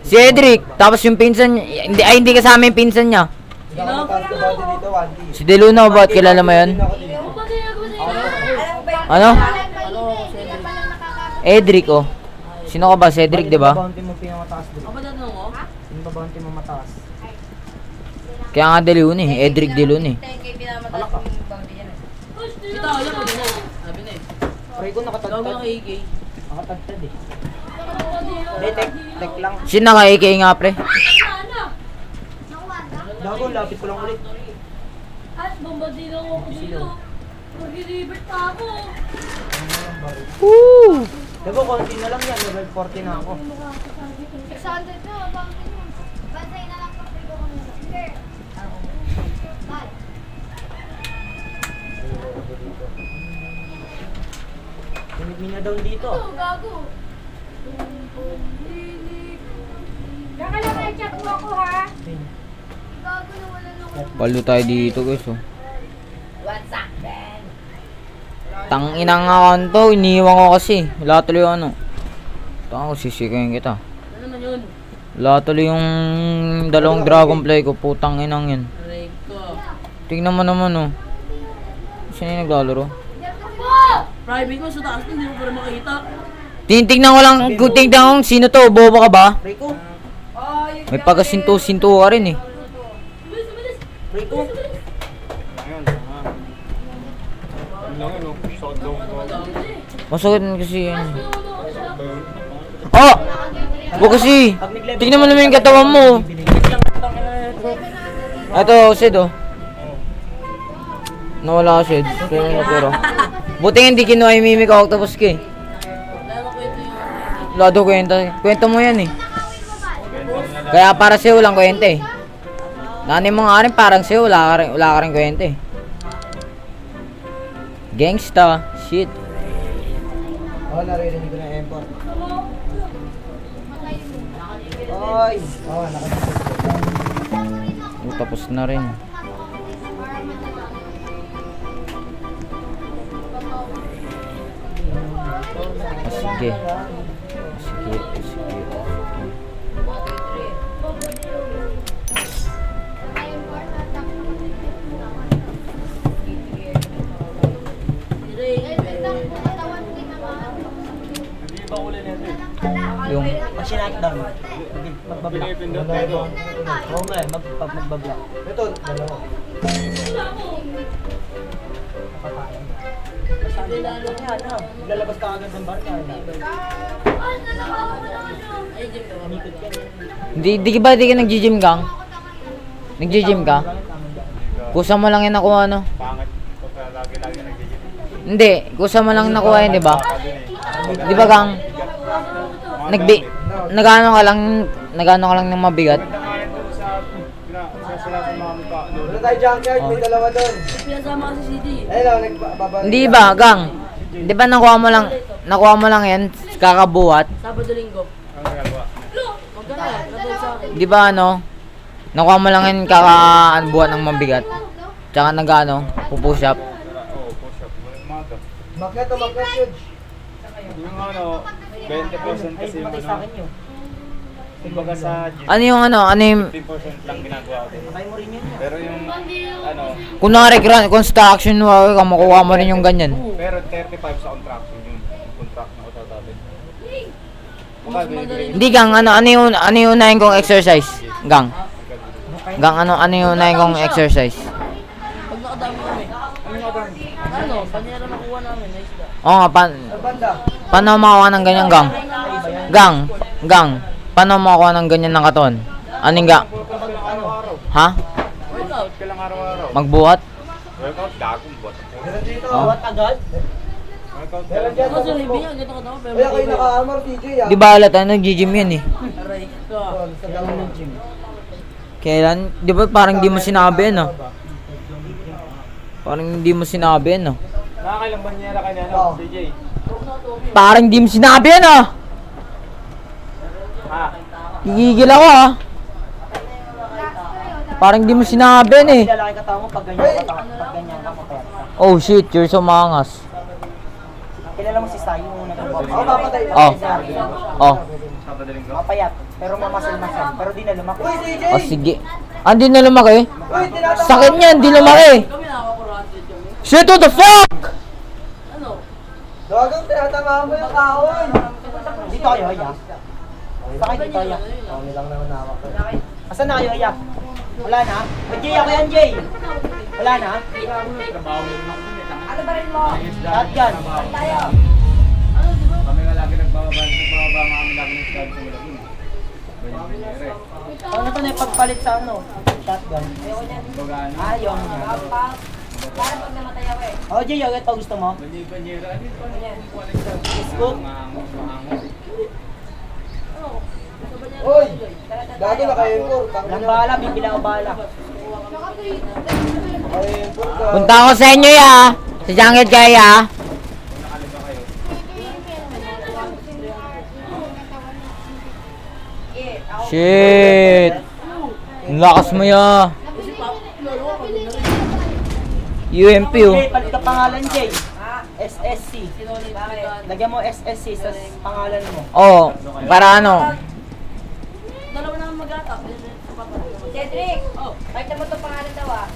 A: Si Edric, tapos yung pinsan niya, hindi kasama yung pinsan niya.
C: Hindi ako mataas na body dito, 1D.
A: Si Deluna, ba't kilala mo yun?
C: Hindi ako dito.
E: Alam mo ba yung
A: Ano? Edric oh. Sino ka ba? Si Edric, di ba?
B: Bounty mo pinamataas dito. Yung bounty mo mataas.
A: Kaya nga Deluna eh. Edric Deluna eh.
E: 10k pinamataas yung bounty yan eh.
B: Pray ko nakatagtad. Nakatagtad eh. Hindi, tek lang.
A: Sino naka-AK nga pre?
B: Gago, lapit ko lang ulit.
D: At bombardino ako dito. Mag-deliver pa ako.
A: Woo!
B: Gago, konti na lang yan. Level 40 na ako.
D: 600 na, bounty mo. Bantay na lang pag ko kami. Sige. Bal.
B: Minit na down dito.
D: Ito, gago. Kaya lang may chat mo ako ha.
A: Palo tayo dito guys oh.
E: What's up, Ben?
A: Tanginang account to, iniwan ko kasi. Wala tuloy yung ano. Tanga ko, sisikayin kita.
B: Ano naman yun?
A: Wala tuloy yung dalawang Dragonfly ko, putang inang yan.
B: Aray ko.
A: Tingnan mo naman oh. Sino yung naglalaro?
B: Private mo, sa taas mo, hindi mo pa makita.
A: Tinitignan ko lang, kung tingnan ko sino to, bobo ka ba?
C: Rico.
E: Oh, yung
A: May pagasinto-sinto ka rin eh.
C: Rico.
A: Masakit kasi yan. Oh! Huwag kasi! Tingnan mo naman yung katawan mo. Ito, Sid oh. Nawala ka, Sid. Pero buti nga hindi kinuha yung mimic octopus ka eh. Wala daw kwenta. Kwento mo yan eh. Kaya para sa'yo walang kwenta eh. Nanay mo nga rin parang sa'yo wala ka rin kwenta eh. Gangsta. Shit.
C: Oo, naririnig ko na yung import. Oy! Oo, nakasipot.
A: Tapos na rin. Sige. Sige. Yung
B: Pag sinakdown, magbablock. Oo nga, magbablock.
C: Ito, dalawa.
B: Sabi lalo niya, ano? Lalabas ka agad ng bar, kaya na. Ay, Jim, umikot yan.
A: di ba di ka nag-gym gang? Nag-gym ka? Kusa mo lang yan nakuha no?
F: Pangit ko kaya lagi nag-gym.
A: Hindi, kusa mo lang nakuha yan, di ba? Di ba gang? Nagano ka lang ng mabigat?
F: Sila sa mga mukha doon.
C: Wala tayo junkyard, may dalawa doon.
B: Pinasama ka sa CD.
C: Ayun lang, nagbabalik.
A: Hindi ba, gang? Di ba nakuha mo lang yan, kakabuhat?
B: Sabado linggo.
F: Ang ginagawa.
B: Huwag ka na, natulog sa akin.
A: Di ba ano? Nakuha mo lang yan kakabuhat ng mabigat. Tsaka nag-ano, pupush up.
F: Oo, push up. Walang umaga.
C: Makyat o makyat yun.
F: Yung ano, 20% kasi yung ano. Kumbaga sa gym,
A: Ano yung
F: 15% lang ginagawa ko. Pero yung ano,
A: kunwari construction worker ka, makuha mo rin yung ganyan.
F: pero 35 sa contraction yung contract na ko sa dati. Baka bibili.
A: Hindi gang, ano yung unahin kong exercise? Gang, ano yung unahin kong exercise?
B: Pag nakadami kami. Ano, panyera nakuha namin, na isda.
A: Oo nga,
C: Banda.
A: paano makakuha ng ganyan gang? Gang, paano makakuha ng ganyan ng katon? Anong ga? Ha?
B: Workout.
F: Kailang araw-araw.
A: Magbuhat?
F: Workout, dagong bot.
C: Meron dito.
B: What agad?
F: Workout
C: Meron
F: ka
C: dyan
B: Ako
C: sa
B: sa
C: Facebook.
B: libing, ang ganda ka daw, pero
C: Kaya kayo naka-armor, TJ ah.
A: Di ba halata nag-gym yan eh?
B: Aray ka.
C: Doon, sa dalawang ng gym.
A: Kailan? Di ba parang di mo sinabi yan ah? Parang hindi mo sinabi yan ah.
F: Nakakailang banyera ka na,
C: Oo.
F: no, DJ?
A: Parang di mo sinabi yan ah!
F: Ha?
A: Gigigil ako ah! Parang di mo sinabi yan eh.
B: Lalaki ka tao mo pag ganyan ka, pag ganyan ka, mapayat ka.
A: Oh shit, you're so mangas.
B: Kilala mo si Sai, yung nag-box.
C: Oo, papatay.
A: Oh. Oh.
F: Sabado linggo?
B: Mapayat, pero mamasal-masal, pero di na lumaki.
C: Uy, TJ!
A: Oh sige. Ah, di na lumaki?
C: Uy, tinatama.
A: Sakit niyan, di lumaki.
B: Kami nakakurante kami.
A: Shit, what the fuck?
B: Ano?
C: Dagang tinatama mo yung kahoy.
B: Dito kayo, Haya. Sakay dito, Haya.
C: Kami lang naman nawak ko.
B: Asan na kayo, Haya? Wala na? Mag-Jay ako yan, Jay. Wala na?
E: Ano ba rin mo?
B: Shotgun.
E: Tayo.
F: Kami nga lagi nagbababa nga kami lagi ng squad sa Malabon. Banyere.
B: Ano ito na yung pagpalit sa ano? Shotgun.
F: Baga ano?
B: Ayaw niya.
E: Para pag namatay ako eh.
B: Oh, Jay, ito gusto mo?
F: Banyera. Ano yung
B: Scoop?
F: maangot?
C: Uy! Gago na kayo yung
B: Walang bala, bibila ko bala.
A: Punta ako sa inyo ya. Sa Jungle Kaya. Shit! Ang lakas mo ya. UMP oh.
B: Jay, palit ka pangalan, Jay. SSC. Lagyan mo SSC sa pangalan mo.
A: Oh, para ano?
E: Dalawa naman mag-atap. Cedric! Oh, kahit naman itong pangalan daw ah.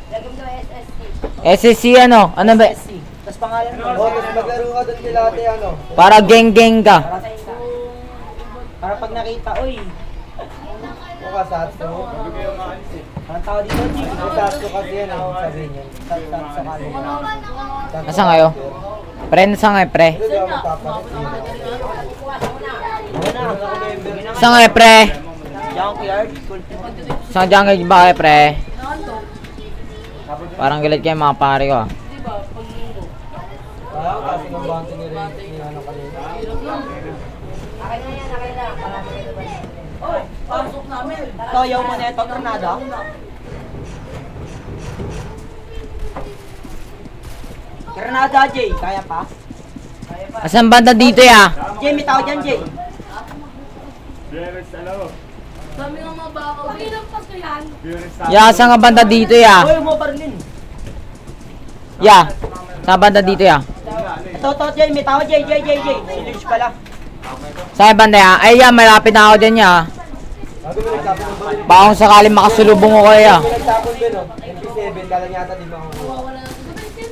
E: Lagyan mo daw SSC.
A: SSC ano? Ano ba?
B: SSC. Tapos pangalan mo.
C: Oh, mas maglaro ka doon kila ate, ano?
A: Para geng-geng ka.
B: Para pag nakita, uy.
C: Mukha satso.
B: Anong tao dito, Jay?
C: May satso kasi yan, ang sabihin niya. Satso ka rin.
A: Nasaan kayo? Pre, nasaan kayo, pre?
C: Hindi ako magpapalit.
A: Nasaan kayo, pre?
B: Junkyard.
A: Saan dyan kayo ba kayo, pre? Parang galit kayo mga pare ko ah.
C: Ah, kasi ng bounty ni Ray, ni ano kanina.
E: Akin na yan, akin na. Marami kayo ba?
B: Pasok namin. Toyaw mo na ito, tornado. Granada, Jay. Kaya pa?
A: Asan banda dito ya?
B: Jay, may tao dyan, Jay.
F: Beres, ano?
D: Kami ng mga bakaw. Pakilang pa ko yan.
F: Beres,
A: Ya, saan nga banda dito ya?
B: Hoy, mo Berlin.
A: Ya, saan banda dito ya?
B: Ito, Jay. May tao, Jay. Si Lidge pala.
A: Saan banda ya? Ay ya, malapit na ako dyan ya.
C: Bago mo nagtapon ng baril.
A: Baka kung sakaling makasulubong ko ya.
C: Bago mo nagtapon din, oh. MP7, kala niya ata di ba ako.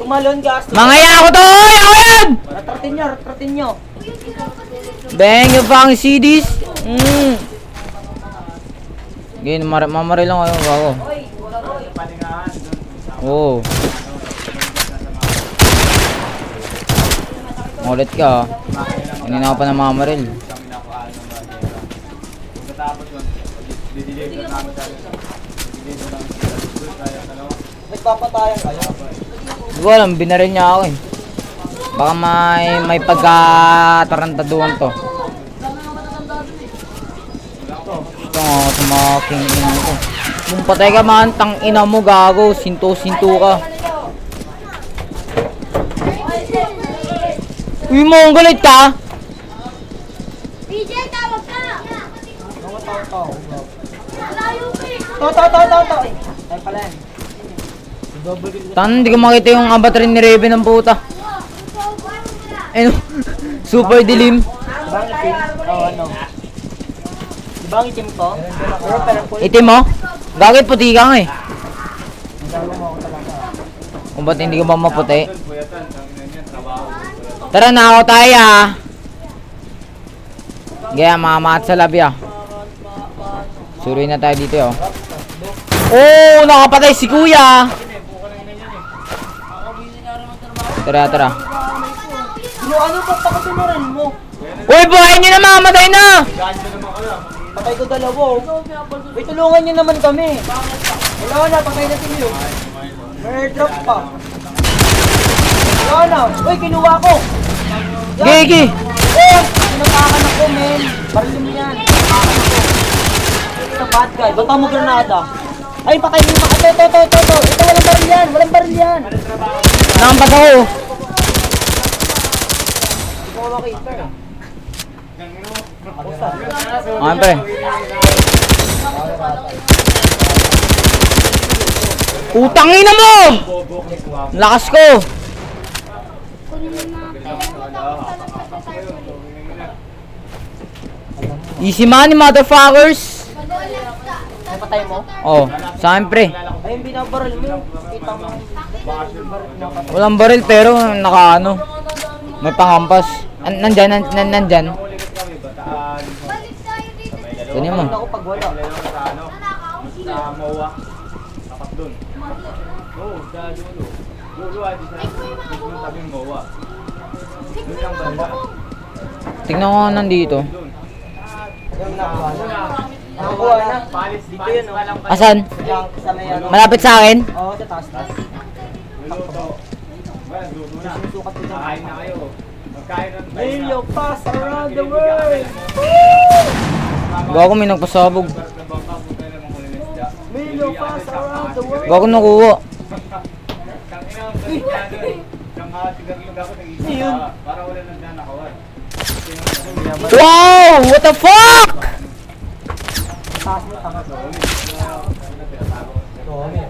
B: Tumalon, gas.
A: Mga ya ako to! Oy, ako yan!
B: Ratratin nyo.
A: Bang, yung pang CDs. Gini, mamari lang kayo, bago. Oo. Ulit ka, kanina ako pa na mamaril.
F: Kami nakuhaan ng bagera. Pagkatapos yun, dideliver namin sa akin. Dideliver namin sa akin. Kaya dalawa.
B: Nagpapatayan kayo.
A: Hindi ko alam, binaril niya ako eh. Baka may pagkatarantaduhan to. Ito nga, sumaking ina ko. Kung patay ka man, tang ina mo gago, sinto-sinto ka. Uy mo, ang galit ka?
D: PJ, tawag ka! Malayo ka eh!
B: To. Ay pala yan.
A: Tan, hindi ko makita yung abatrin ni Raven ng puta. Ano? Super dilim.
B: Diba ang itim? Oo, ano. Diba ang itim ko? Pero full.
A: Itim mo? Gagit puti ka nga eh.
B: Nagalo mo ako talaga.
A: Kung ba't hindi ko ba maputi?
F: Puyatan, ang ina niyan, trabaho.
A: Tara na ako tayo ah. Gaya, mamaat sa labi ah. Suri na tayo dito oh. Oh, nakapatay si kuya. Tara.
B: Ano pa pakasunuran mo?
A: Uy, buhay niyo na, mamatay na.
B: Patay ko dalawa. Uy, tulungan nyo naman kami. Wala na, patay na sila yun. May airdrop pa. Wala na. Uy, kinuha ko. Yan.
A: Gigi.
B: Oh, pinatakan ako, men. Baril mo yan. Pinatakan ako. Ito, bad guy. Bata mo granada. Ay, patay mo yung mga. Ito. Ito, walang baril yan. Walang baril yan.
A: Nakampas ako.
B: Hindi ko makita.
A: Ayan pre. Putang ina mo! Lakas ko! Easy money, motherfuckers!
B: Ay, patay mo?
A: Oh, saan pre?
B: Ay, yung binabaril mo. Kita mo.
A: Walang baril pero naka ano. May pangampas. Nandyan.
F: Ulit kami, bataan.
A: Ganyan mo.
B: Ako pag wala.
F: Sa ano? Sa MOA. Tapat dun. Oo, sa dulo. Dulo, adi sa yung tabing MOA. Doon lang banda.
A: Tingnan ko nga nandito.
F: Doon.
C: Yung nakuha na.
B: Nakakuha na.
F: Palis,
B: Dito yun,
F: pa lang kayo.
A: Asan?
B: Diyan, sa may ano.
A: Malapit sa akin?
B: Oo, sa taas.
F: Luluto. Well, luto na.
B: Sinusukat ko dyan.
F: Kakain na kayo. Magkain na tayo.
B: Mayo pass around the world.
A: Gago may nagpasabog.
B: Mayo pass around the world.
A: Gago nakuha.
B: Ayun.
F: Para wala nang nanakawan.
A: Wow! What the fuck?
B: Taas mo, tanga.
C: Tommy.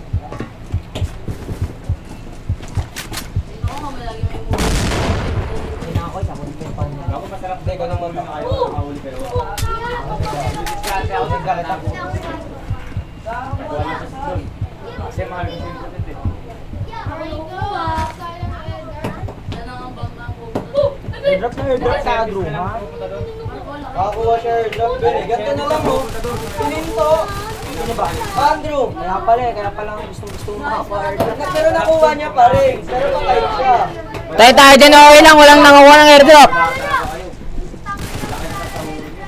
B: Hindi na ako, isa ko yung pang niya.
F: Ako masarap
C: Hindi ko naman
F: na kayo nakahuli kayo. Kasi ako nagkakita ko. Wala kasi doon. Kasi mahal kasi yung putit eh.
B: Airdrop na airdrop sa agro, ha?
C: Nakakuha siya airdrop dun eh. Ganito na lang oh. Pininto.
B: Ano ba?
C: Andrew.
B: Kaya pala gusto mo makakuha airdrop.
C: Pero nakuha niya pa rin. Pero patay siya.
A: Tayo dyan, okay lang, walang nakakuha ng airdrop.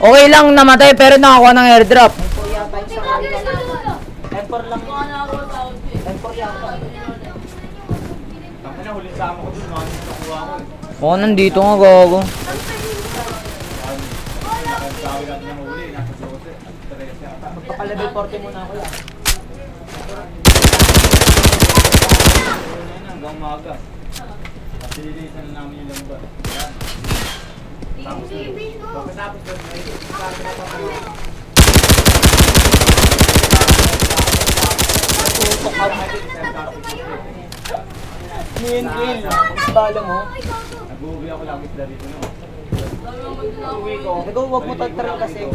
A: Okay lang namatay pero nakakuha ng airdrop.
B: M4 yata yung sa M4 lang. M4 yata.
F: Tapos na huling sama ko doon, mga nakuha ko eh.
A: Oo, nandito nga, gago.
F: Sabi natin yung huli, nasa 12 at 13 ata.
B: Magpapalevel 40 muna ako yan.
F: Hanggang umaga. Kasi lilisan na namin yung lamba. Yan. Tapos pagkatapos doon, may sabi na pa kayo.
B: Tutok out. Kill. Bala mo.
F: Nag-uwi ako lagi sila dito no. Uwi ko.
B: Huwag mo tagtaral kasi.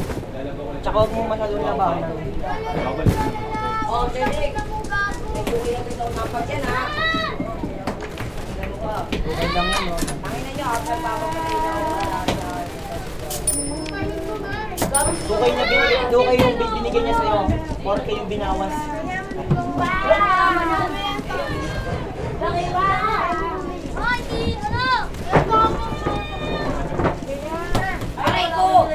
B: Tsaka huwag mo masyadong labanan.
F: Babalik ko.
E: Oh, Cedric. May buhay na ito napag yan, ha? Ano ka?
B: Okay lang yan, no?
E: Tangin na nyo, after papapatay na ako.
B: Dukay yung binigay niya sa'yo. 4K yung binawas.
E: Aray ko!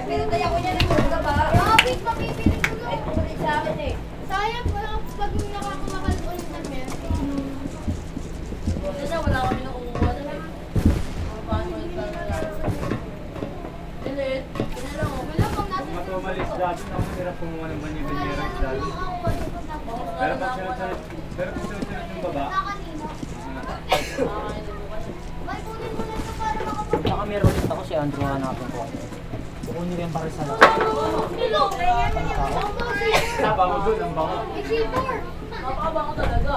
E: Pero tayo ko niya ng mga ba? Ay, pumunit sa akin eh.
D: Sayang wala pag nakakumakal ulit ng meron.
E: Kasi wala kami nang umuha na eh. Paano ulit na lang? Pilit.
D: Wala pang natin.
F: Matumalis dati na ako hirap kumuha ng banyo ng Gerard dati. Pero pag sunod-sunod yung baba,
D: May kunin mo na ito para makapag...
B: Tsaka meron ulit ako si Andrew hanapin ko. Kukunin ko yung para sa lahat.
F: taba mo doon, ang bango.
E: Napakabango talaga.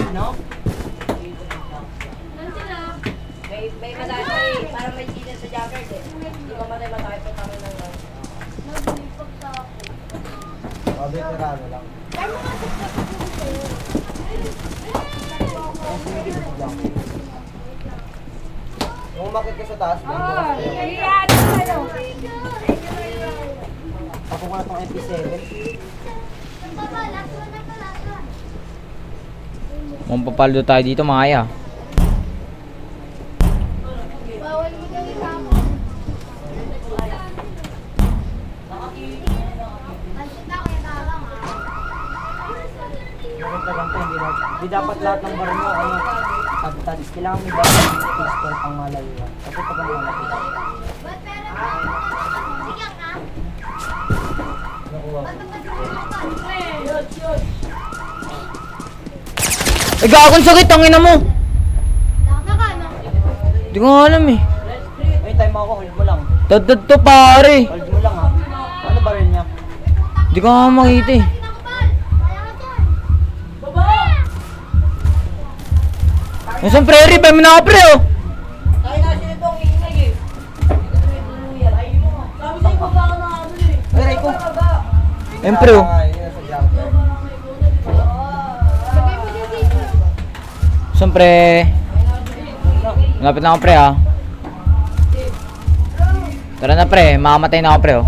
B: Ano?
E: May matay, parang may cheater sa jacket eh. Di ba matay pa kami ng lang.
C: Veterano lang.
B: Ang sinigil mo lang.
C: Kung umakit ka sa taas, bumbukas kayo.
B: Ako ko na itong MP7.
A: Mampapaldo tayo dito, Maya.
D: Bawal mo daw itama. Pansit na kaya talang ha.
B: Ganito, hindi dapat lahat ng bar mo, ano, tagtadis. Kailangan may dapat yung pistol pang malayuan. Kasi ito pang malapit.
D: Ba't meron ba? Sigang ha?
C: Nakuha ko.
D: Ba't magpapagod?
A: Eh, gagawin sakit, ang ina mo.
D: Naka no?
A: Hindi ko nga alam eh.
B: Ay, time ako, hold mo lang.
A: Dadad to, pare.
B: Hold mo lang, ha. Ano ba rin niya?
A: Hindi ko nga makita eh.
D: Pinakapal! Kaya ka dyan!
A: Nasaan pre, revive mo na ako pre oh.
E: Tayo na sila itong ingay eh. Dito sa may tuluyan. Sabi sa'yo, baba ka na ano eh.
B: Ay, Rico.
A: Ayun pre oh.
C: Ah, yun nasa jumper.
D: Lagay mo dyan dito.
A: Nasaan pre? Malapit na ako pre ah. Tara na pre, makamatay na ako pre oh.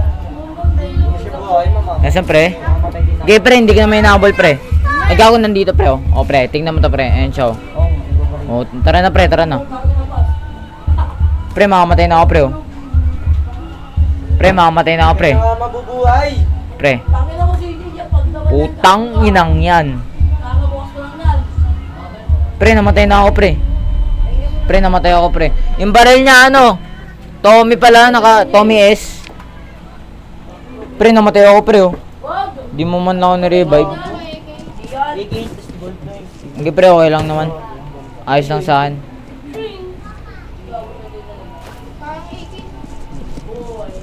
C: Siya buhay, mama.
A: Nasaan pre?
B: Mamatay din ako.
A: Okay pre, hindi ka na may nakabol pre. Ay gago nandito pre oh. O pre, tingnan mo to pre, ayun siya oh.
B: Oo, hindi ko pa rin.
A: O, tara na pre, tara na. Pre, makamatay na ako pre oh. Pre, makamatay na ako pre.
C: Kaya mabubuhay.
A: Pre,
E: Tangin ako si Lydia pag naman.
A: putang inang yan.
E: Kakabukas ko lang nal.
A: Pre, namatay na ako pre. Pre, namatay ako pre. Yung baril niya ano? Tommy pala, Tommy S. Pre, namatay ako pre oh.
E: Wag!
A: Di mo man lang ako na-revive.
D: Ano eh, kay...
B: AK, tapos gold na yun.
A: Hindi pre, okay lang naman. Ayos lang sa akin.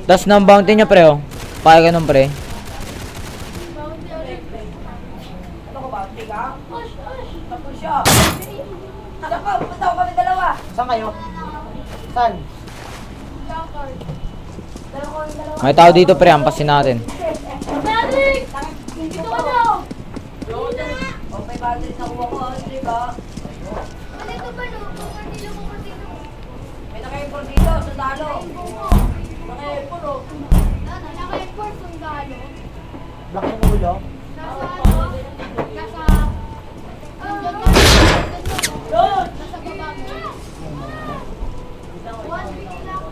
A: Tas ng bounty niya pre oh. Pakay ka nun pre.
E: Ano ko ba? Tiga? Tapos siya. Ano ko? Punta ko kami dalawa.
B: Saan kayo? Saan?
A: May tao dito pre, ampasin natin.
D: Patrick! Dito ka daw!
E: O, may battery na kuha ko. Andre ba?
D: Dito ba no? Dito mo dito.
E: May naka-import dito. Sundalo. Naka-import o.
D: Naka-import sundalo.
B: Black yung ulo.
D: Nasa ano? Nasa... Nandyan ka. Nasa baba mo. 1 week lang.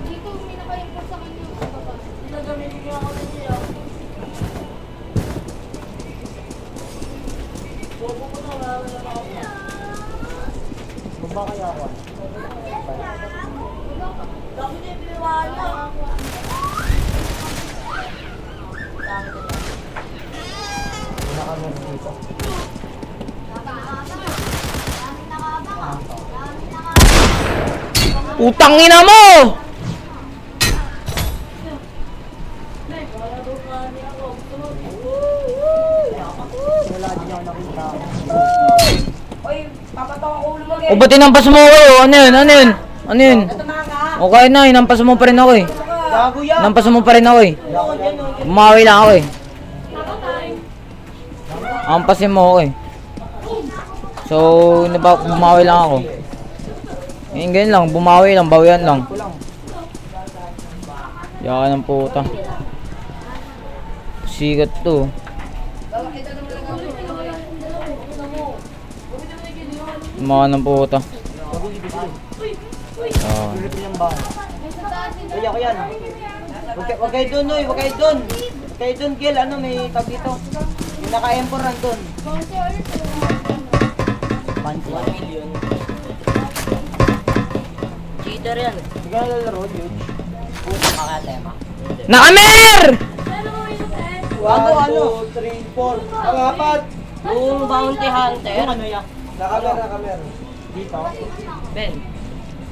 D: Dito may naka-import sa kanya sa baba.
E: Nagamitin niya ako na niya.
B: Baba kaya ako.
E: Bakit niya piniwala?
B: Nakameron dito.
A: Utang ina mo!
B: Wala din ako nakita.
E: Oy, papatawa ko ulo mo.
A: O ba't inampas mo ako? Ano yun? Ano yun? Ano yun?
E: Ito mga ka.
A: Okay na, inampas mo pa rin ako eh.
B: Gago yan!
A: Inampas mo pa rin ako eh. Bumawi lang ako eh. Ampasin mo ako eh. So, bumawi lang ako. Ngayon ganyan lang, bumawi lang, bawian lang. Yakan ng puta. Sikat to. Yakan ng puta.
B: Sulit yung ba? Kuya ko yan. Huwag kayo dun, Noy. Huwag kayo dun. Huwag kayo dun, Gil. Ano, may tag dito. Yung naka-M4 nandun. Panty. 1 million.
E: Cheater yan.
B: Hindi ka nalalaro, huge. Puta makatema.
A: Nakamer!
B: Gago, ano? 2, 3, 4. Ang apat.
E: Yung bounty hunter.
B: Yung ano yan?
C: Nakamer.
B: Dito.
E: Ben.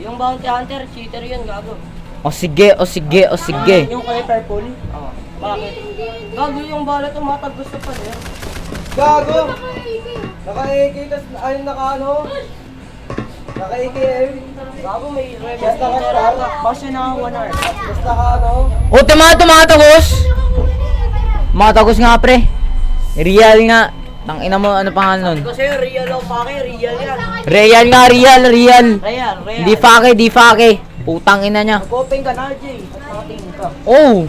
E: Yung bounty hunter, cheater yun, gago.
A: O sige, o sige, o sige.
B: Yung kay purple.
E: Oo. Bakit? Gago yung bala tumatagos sa pader.
C: Gago! Naka-AK, tas ayun naka-ano? Naka-AKM.
E: Gago may
C: Yes,
E: revenue.
B: Boss yun naka 1 hour.
C: Tas naka-ano?
A: O tumatagos! Tumatagos nga pre. Real nga. Tangina mo, ano pangalan nun?
E: Kasi real o pake, real yan.
A: Real nga, real.
E: Real.
A: Di fake, di fake. Putang ina niya.
B: Mag-open ka na, Jay. At nakatingin ka.
A: Oh!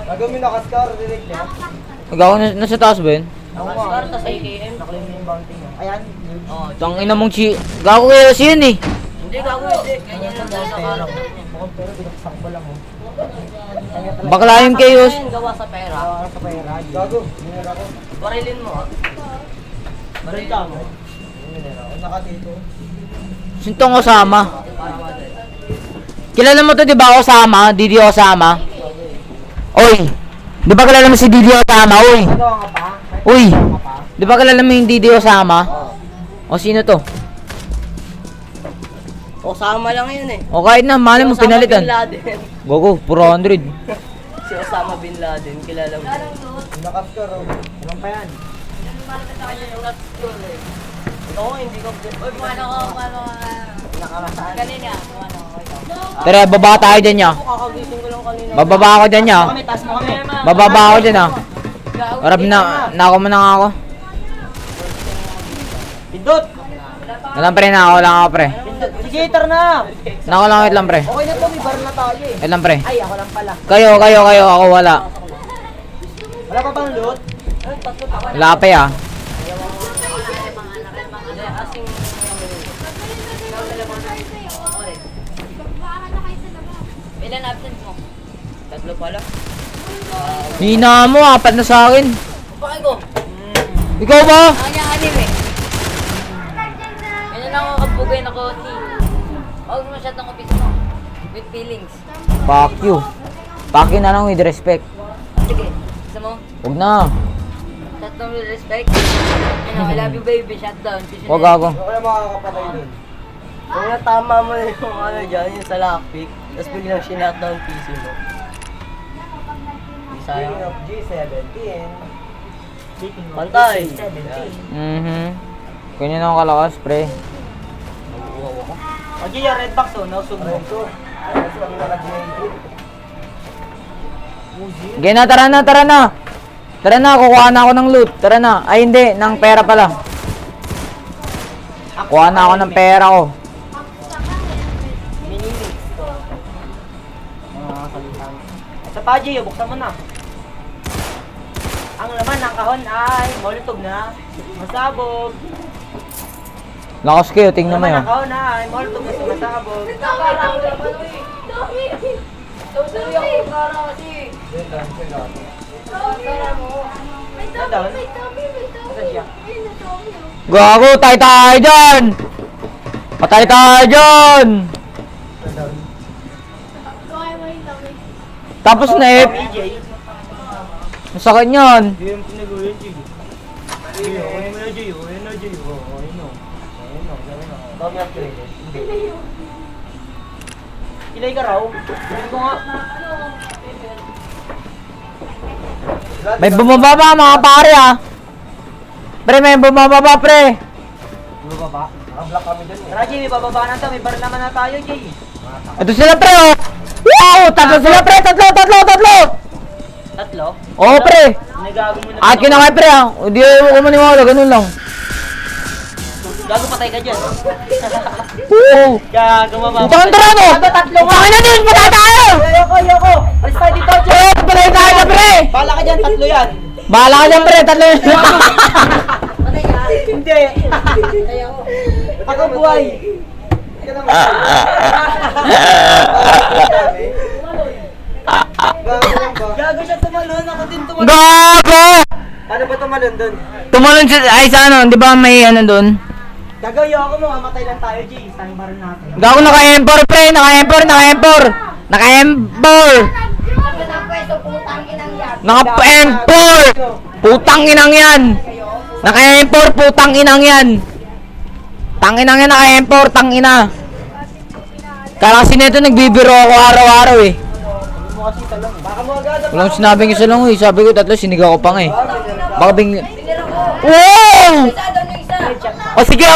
C: Nagawin naka-scar, direct niya.
A: Ikaw, nasa taas ba yun?
B: Ako nga.
E: Scar tas AKM.
B: Naklaim mo yung bounty niya. Ayan. huge.
E: Oo.
A: Tangina mong gago kayo kasi yun eh.
E: Hindi gago hindi. Ganyan lang daw sa karap.
B: Mukhang pero binaksak ko lang, oh. Kaya talaga.
A: Bakla yung chaos.
E: Ano gawa sa pera?
B: Ano sa pera?
C: Gago, minera ko.
E: Barilin mo ah.
B: Barin ka mo.
C: Minera ko. Naka-dito.
A: Sintong Osama.
E: Para madal.
A: Kilala mo to di ba Osama? Didi Osama? Oy! Di ba kilala mo si Didi Osama? Oy!
B: Nagawa ka pa?
A: Uy!
B: Nagawa ka pa?
A: Di ba kilala mo yung Didi Osama? O sino to?
E: Osama lang yun eh.
A: O kahit na, malay mo
E: Si Osama
A: pinalitan.
E: Bin Laden.
A: Gogo, 400.
E: Si Osama Bin Laden, kilala mo.
C: Naka-scar, oh.
B: Ilan pa yan?
E: Oo, hindi ko. Uy, paano ko,
B: Nakarasaan.
E: kanina.
A: Tara, baba tayo dyan niya.
E: Kakagising ko lang kanina.
A: Bababa ako dyan niya.
B: Kami, taas mo kami.
A: Bababa ako dyan ah. Arab na, nako mo na nga ako.
B: Pindot!
A: Wala pre, nako lang ako pre.
B: Pindot! Sige, tar na!
A: Nako lang, wait lang pre.
B: Okay na to, may bar na tayo eh.
A: Wait lang pre.
B: Ay, ako lang pala.
A: Kayo, ako wala.
B: Wala pa bang loot?
A: Wala pa ah.
E: Ilan absent mo? Tatlo pala.
A: Hina mo, apat na sa akin.
E: Bakit ko?
A: Ikaw ba?
E: Kanya anime. Ganyan ako kapugay na koti. Huwag masyadong kapis mo. With feelings.
A: Fuck you. Fuck you na lang with respect.
E: Sige. Gusto mo?
A: Huwag na.
E: Tatlong respect. Ano, I love you baby, shutdown.
A: Huwag ako.
C: Ano kaya makakapatay dun?
B: Kung natama mo na yung ano dyan, yung sa lockpick, tapos biglang shinutdown PC mo.
C: Speaking of G17.
B: Pantay!
A: Ganyan ako kalakas, pre.
B: O G, yung red box oh, nausog mo.
C: Kasi kami naka-G18.
A: Sige na, tara na, tara na. Tara na, kukuha na ako ng loot. Tara na. Ay, hindi. Ng pera pala. Kuha na ako ng pera ko.
B: Minimix. Mga kalitan. Sa Paji, buksan mo na. Ang laman ng kahon ay molotov na. Masabog.
A: Lakas kayo, tingnan mo
B: Ang laman
A: yun.
B: ng kahon ay molotov na sumasabog.
E: Nakarang naman ko eh. Tuloy ako para kasi.
C: Then, dance ka gato.
E: Kara mo.
D: May
B: Saan
D: dami,
B: doon?
D: may dami, may dami.
B: Saan siya?
D: Ayun, ang dami, oh.
A: Gago, tay tayo dyan! Patay tayo dyan!
D: Kaya mo yung dami.
A: Tapos na eh.
B: PJ.
A: Masakit yan.
B: Hindi yung pinagulo yung G. Ayun mo na G. Ayun na G. Ayun na.
C: Tommy upgraded.
B: Kilay ka raw. Hindi ko nga.
A: May bumababa mga pare ah. Pre, may bumababa pre.
B: Ano ba ba?
C: Naka-block kami dun eh.
B: Tara G, may bababa na to. May baril naman na tayo G.
A: Ito sila pre oh. Wow! Tatlo sila pre! Tatlo!
B: Tatlo?
A: Oo pre.
B: Nagago mo na.
A: Akin na kayo pre ah. Hindi ko maniwala. Ganun lang.
B: Gago patay ka dyan.
A: Oo.
B: Gago mama.
A: Utang tara no.
B: Tatlo nga.
A: Utang na din! Patay tayo!
B: Ayoko. Alis tayo dito G.
A: Oo! Patay tayo na pre!
B: Bala ka dyan, tatlo yan.
A: Bahala ka dyan pre! Tatlo yun.
E: Patay ka.
B: Hindi.
E: Patay ako.
B: Ako buhay.
C: Hindi ka naman. Gago lang ba?
B: Gago siya tumalon. Ako din tumalon.
A: Gago!
C: Ano ba tumalon dun?
A: Tumalon siya. Ay sa ano. Di ba may ano dun?
B: Gago, ayoko mo. Mamatay lang tayo G. Tayong baril natin.
A: Gago naka-M4 pre! Naka-M4! Naka-M4!
E: Sabi ng pwesto, putang inang yan.
A: Naka-M4! Putang inang yan! Naka-M4! Putang inang yan! Tanginang yan naka-M4! Tangina! Kala kasi nito nagbibiro ako araw-araw eh.
B: Ano mo kasi talong.
C: Baka mo agad.
A: Walang sinabing isa lang eh. Sabi ko tatlo sinigaw ko pa nga eh. Baka bing...
E: Pinira ko.
A: Wow!
E: Isa doon yung isa.
A: O sige!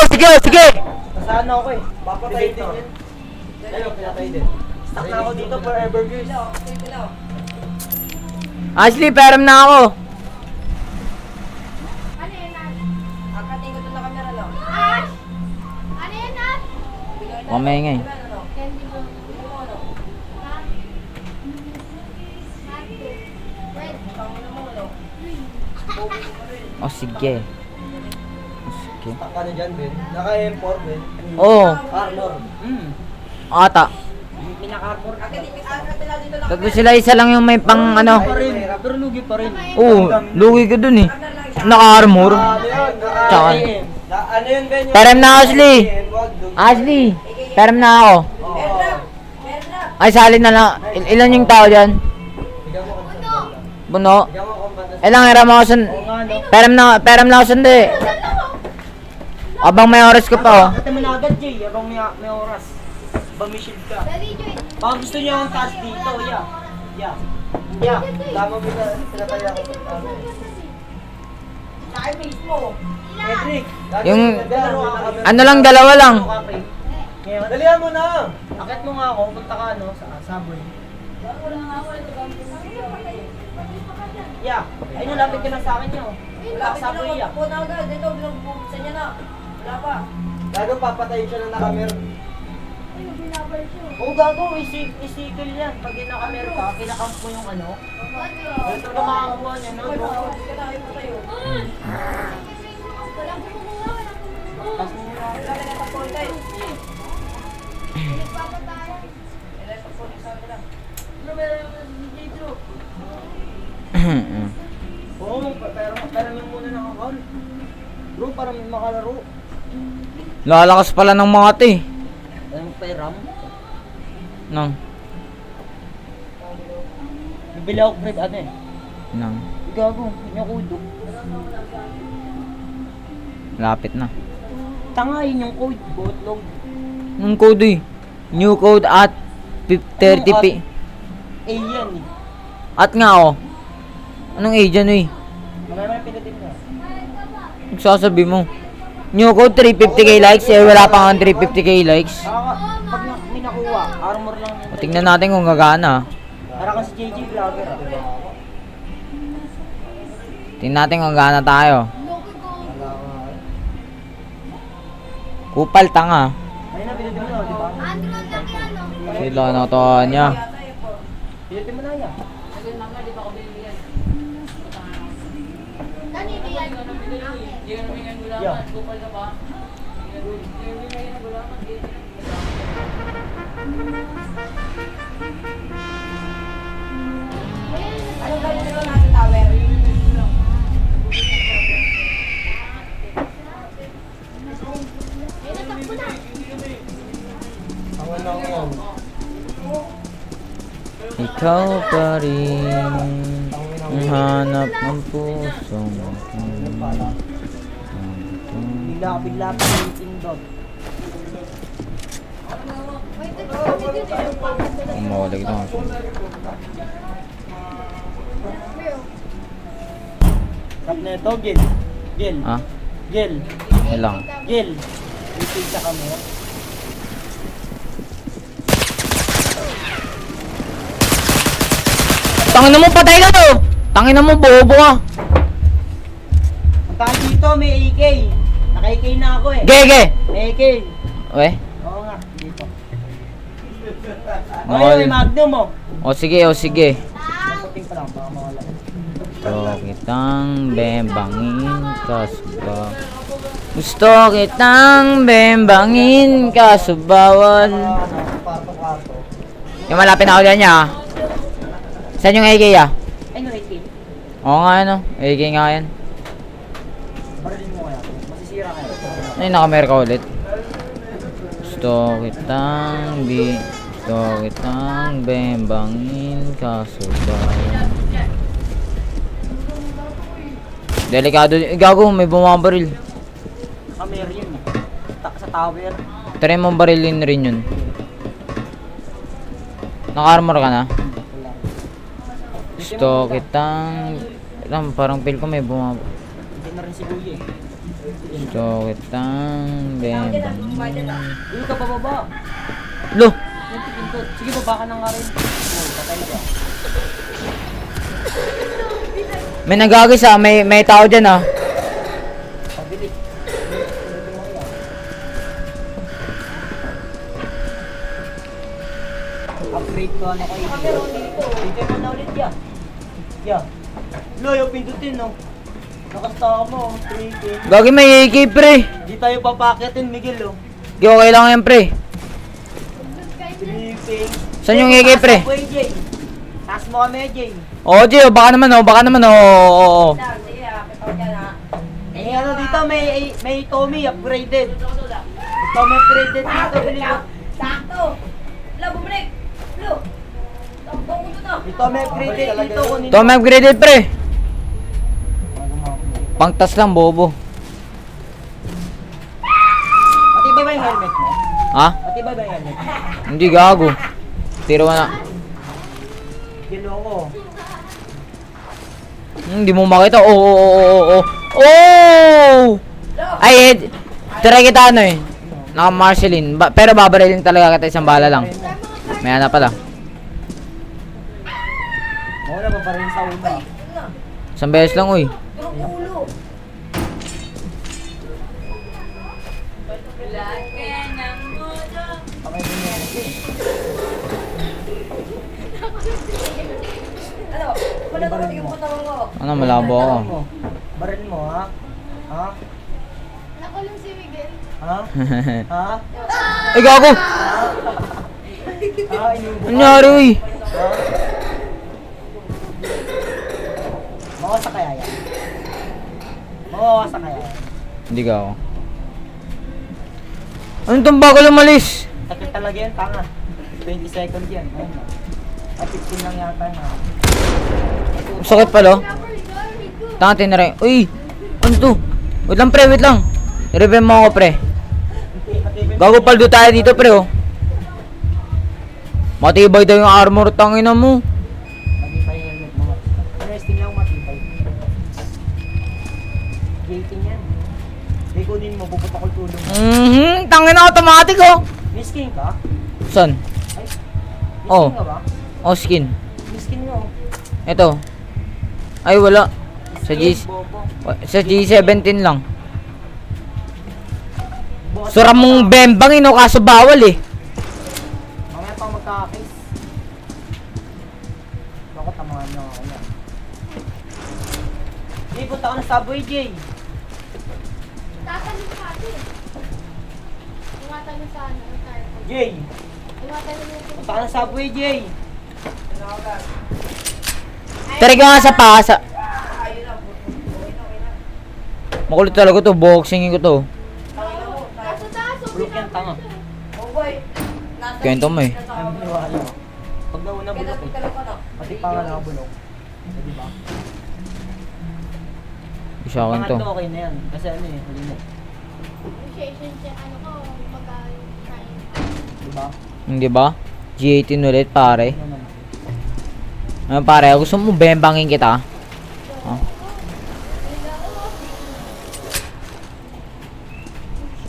B: Nasaan ako eh.
C: Papatay din yun. Ano, pinatay din.
B: Stuck na ako dito forever girls.
A: Ashley, peram na ako.
D: Ano yan, Nat?
E: Akating ko doon na camera, no?
D: Ash! Ano yan, Nat?
A: Mamaya nga eh.
D: Candy mo. Nat? Nat, red.
A: O sige.
C: Stuck ka na dyan, Ben. Naka-M4, Ben.
A: Oo.
C: Armor.
A: Ata.
B: Pinaka-arbor.
E: Akating dito lang.
A: Tatlo sila isa lang yung may pang ano.
B: Pa rin. Pero lugi pa rin.
A: Oo. Lugi ko dun eh. Naka-armor.
C: Ano yun?
A: Tsaka.
C: Ano yun, Ben? Yung-
A: Peram na Ashley.
C: Wag, lugi.
A: Ashley, peram na ako.
C: Oo.
A: Ay, salin na lang. Ilan yung tao dyan?
C: Bigyan mo kung saan.
A: Buno.
C: Bigyan mo kung saan.
A: Ilang hiram ako san... Peram na ako sandi. Abang may oras ka pa oh.
B: Ate mo na agad Jay. Abang may oras. Bamishield ka.
D: Daddy, join.
B: Baka gusto niyo yung task dito. Yeah.
C: Tama mo na. Pinatay ako.
E: Sa akin mismo.
B: Cedric.
A: Yung-
C: Laro ka kami.
A: Ano lang, dalawa lang.
B: Ngayon,
C: Dalihan mo na.
B: akit mo nga ako. Punta ka ano sa subway. Yeah. Ayun, lapit ka lang sa akin yun. Wala ka subway yeah.
E: Takbo na agad. Dito, binubuksan niya na. Wala pa.
C: Gago, papatayin siya ng nakamer.
D: Ayun, binabar siya.
B: Oo, gago. Isikil yan. Pag inakamera ka, kinakamp mo yung ano. Ito na makakuha niya, no?
E: Wala ka na, ayaw pa tayo.
D: Walang kumukuha, walang kumukuha.
B: Tapos mo na.
E: Wala ka na tapon tayo.
D: Nagpapatayan.
E: Wala ka tapon, isa ka na.
B: Oo, pero yung muna ng account. Bro, para may makalaro.
A: Lalakas pala ng mga to eh.
B: Anong peram?
A: Nang.
B: Bibili ako bread ano eh.
A: Nang.
B: gago. Kanya code.
A: Lapit na.
B: Tanga yun yung code. Botlog.
A: Anong code eh? New code at 30p.
B: A yan eh.
A: At nga oh. Anong agent eh?
B: Mamaya pinutin mo.
A: Sasabi mo. New code 350k likes eh. Wala pa nga 350k likes.
B: Pag may nakuha, armor lang yun.
A: O, tingnan natin kung gagana.
B: Para kasi JJ vlogger ah.
A: Tingnan natin kung gagana tayo. Kupal tanga.
B: Ayun na, pinutin mo na, di ba?
A: Sila na to niya.
B: Pinutin mo na yan. Yeah.
E: Anong gawin nyo nasa tower?
C: Ang lang yan.
A: Ikaw pa rin ang hanap ng pusong
B: Bigla pa yung tindog.
A: Umulig na.
B: Tap na ito, Gil. Gil.
A: Ha?
B: Gil.
A: Ilang?
B: Gil. Isig sa camera.
A: Tangin na mo, patay ka to! Tangin na mo, bobo ka!
B: Pagka dito, may AK. Naka-AK na ako eh.
A: Gege!
B: May AK.
A: Weh?
B: Oo nga, dito.
A: Mahal.
B: Ayun, may magnum oh.
A: O sige, o sige.
B: Nasating pa lang, baka mawala.
A: Gusto kitang bembangin kasuba. Gusto kitang bembangin kasubawal.
C: Kwarto-kwarto.
A: Yung malapit na ako dyan niya. Saan yung AK ah?
B: Ay, no, AK.
A: Oo nga ano, AK nga yan.
B: Barilin mo kaya. Masisira kaya.
A: Ay, nakamerka ulit. Gusto kitang bembangin kasubawal. Delikado, gago, may bumabaril.
B: Camera yun eh. Sa tower.
A: Try mo barilin rin yun. Naka-armor ka na?
B: Wala.
A: Gusto kitang... Alam, parang feel ko may bumabaril.
B: Hindi na rin si Kuya eh.
A: Gusto kitang bembangin.
B: Uy, ka bababa.
A: Lo!
B: Yung pinto. Sige, baba ka na nga rin. Oh, patay ka.
A: May nagagis ah, may tao dyan ah.
B: Pabili. Upgrade ko ano ko yun. Dito mo na ulit ya. Ya. Lo, yung pindutin no. Nakastaka mo, 3K.
A: Gagi may AK pre.
B: Di tayo papakitin, Miguel oh.
A: Di okay lang yan pre.
B: 3K.
A: Saan yung AK pre?
B: Taas mo kami, Jay.
A: Oo Gio, baka naman oo.
E: Sige, kita ko dyan ha.
B: Eh ano dito, may Tommy upgraded. Tommy upgraded dito, bili mo.
E: Sakto! Lo, bumalik! Lo! Tampong ko to.
B: May Tommy upgraded dito, kunin
A: Ito may upgraded pre. Pangtas lang bobo.
B: Matibay ba yung helmet mo?
A: Ha?
B: Matibay ba yung helmet mo?
A: Hindi gago. Tiro na.
B: Gilo ko.
A: Hindi mo makita. Oo. Ay, try kita ano eh. Naka Marceline. Pero babarilin talaga kita isang bala lang. May ana pala.
B: Wala pa pa rin sa una.
A: Isang beses lang uy.
E: Durong ulo.
B: Kamay din yan.
E: Ano? Wala ko tingin mo tawang ko.
A: Ano, malabo ako.
B: Baril mo, ha? Ha?
D: Nakulong si Miguel.
B: Ha? Ha?
A: Ay gago!
B: Ha? Inubo ka?
A: Anyari uy?
B: Ha? Mawasa kaya yan? Mawasa kaya yan?
A: Hindi gago. Ano itong bago lumalis?
B: Sakit talaga yan, tanga. 20 seconds yan. Ayun na. 15 lang yata na.
A: Sakit pala.
D: Number, girl.
A: Tanga, tinry. Uy! Ano to? Wait lang pre, wait lang. I-revive mo ako pre. Gago paldo tayo dito pre oh. Matibay daw yung armor, tangina mo.
B: Matibay helmet mo. Resting lang matibay. Gating yan. Ikunin mo, pupunta ko tulong.
A: Tangina automatic oh.
B: May skin ka?
A: Saan?
B: Ay, may
A: Oh.
B: skin ka ba?
A: Oh, skin.
B: May skin mo.
A: Ito. Ay, wala. Sa
B: Bobo.
A: Sa G17 lang.
B: Bukas
A: Sura mong bembangin oh, kaso bawal eh.
B: Mamaya pa magkakakis. Ako, tamahan na ako yan. Jay, punta ka na Subway, Jay.
D: Tatanong ka ate. Iwatanong sa ano, tayo.
B: Jay,
D: Iwatanong mo kung
B: punta ka na Subway, Jay.
A: Tari ka nga sa pasa. Makulit talaga to, boxingin ko to.
D: nasa taas,
B: Bulok yan, tanga.
A: Kwento mo eh.
B: Ay, maniwala mo. Pag nauna bulok eh. Pati pa nga nakabulok. O, diba?
A: Isa akin to.
B: Pangatlo okay na yan. Kasi ano eh, huli na.
D: appreciation siya, ano ko, magaling kain.
B: Diba?
A: Hindi ba? G18 ulit pare.
B: Ano naman.
A: Ano pare, gusto mo bembangin kita? Oh.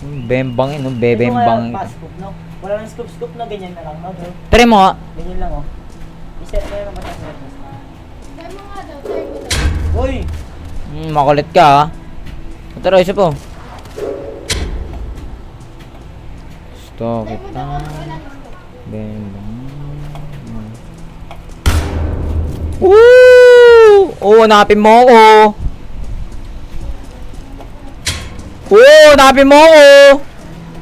A: Bembangin, no? Bebembangin
B: Ito
A: kita.
B: kaya passbook, no? Wala nang scoop-scoop na ganyan na lang, no? Bro?
A: Try mo nga.
B: Ganyan lang, oh. Iset na yun ang mataas na.
D: Dahil mo nga daw, try mo daw.
B: Uy!
A: Makulit ka ha. Tara, isa po. Stop
D: Try
A: it
D: mo daw,
A: lang.
D: wala nang
A: Bembang. Woo! Oh, hanapin mo ako. Oh, hanapin mo ako.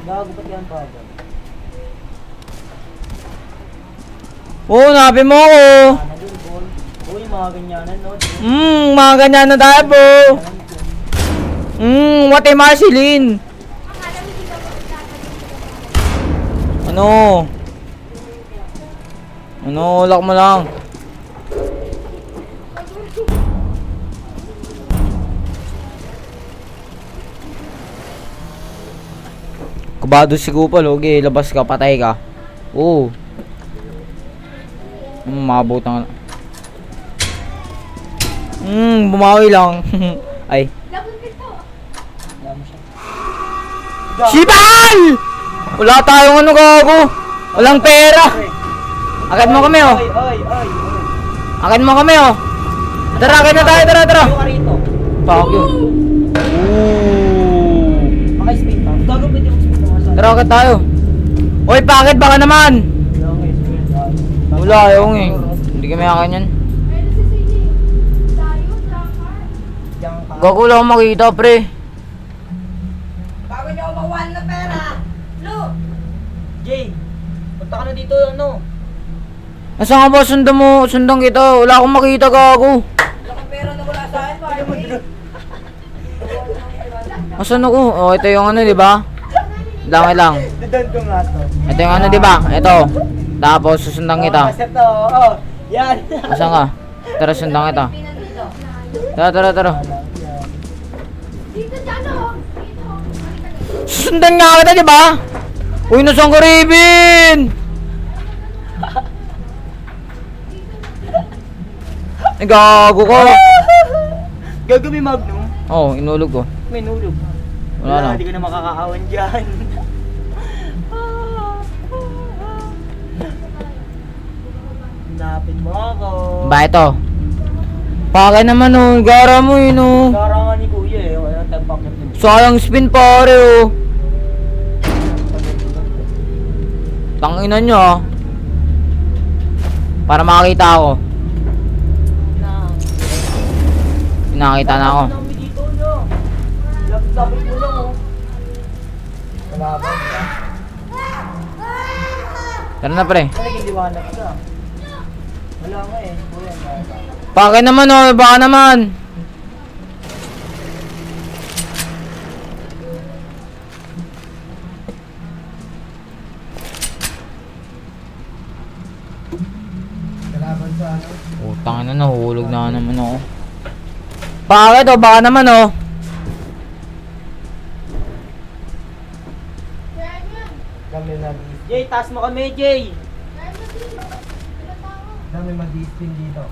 B: Gago pati ang bagal.
A: Oh, hanapin mo ako.
B: Sana dun, ball. Uy, mga ganyanan, no?
A: Mga ganyan na tayo po. What a Marceline. Ano? Ano, lock mo lang. Kabado si Kupal, okay, labas ka, patay ka. Oo. Mabot na. Bumawi lang. Ay.
D: Labon dito.
B: Wala mo siya.
A: Sibal! Wala tayong ano gago. Walang pera. Agad mo kami oh.
B: Oy, oy, oy, oy.
A: Agad mo kami oh. Tara, agad na tayo, tara, tara.
B: Tayo ka rito.
A: Fuck you.
B: Maka-speed pa. Gago pwede yung speed na masa.
A: Tara, agad tayo. Oy, bakit baka naman? Wala, yung eh. Hindi kami akin yan.
D: Meron si CJ. Tayo, tracker.
B: Diyan ka.
A: Gago lang ako makita, pre.
E: Bago niyo mawan na pera. Lu!
B: Jay, punta ka na dito, ano?
A: Nasaan ka ba? Sundan kita. Wala akong makita, gago.
E: Wala kang pera na wala sa akin, pare.
A: Asan ako? Oh, ito yung ano, di ba? Lang.
B: Dadan ko nga to.
A: Ito yung ano, di ba? Ito. Tapos susundan kita.
B: Kasi to, oh. Yan.
A: Asan ka? Tara, sundan kita.
E: Pinan dito.
A: Tara.
D: Dito dyan oh. Dito. Halika dito.
A: Susundan nga kita, di ba? Uy, nasaan ka, Raven? Ay, gago ko.
B: Gago may magnum.
A: Oh, inulog ko.
B: May nulog.
A: Wala na.
B: Hindi ko na makakaawan dyan. Hinapin mo ako.
A: Ba ito? Pakay naman oh, gara mo yun oh.
B: Karangan ni kuya eh. Wala tayong pocket din.
A: Sayang spin pare oh. Tanginan nyo ah. Para makakita ako. Nakakita na ako.
B: Kami dito nyo. Lapit mo lang oh.
C: Kalaban ka.
A: Tara na pre.
B: Ay, nagiliwanag ka. Wala nga eh. Kuya,
A: Pakay naman oh, baka naman.
C: Kalaban sa ano.
A: Utang na, nahulog na naman ako. Bakit o? Baka naman oh.
C: Dami na.
B: Jay, taas mo kami, Jay.
C: Dami mag-i-spin dito.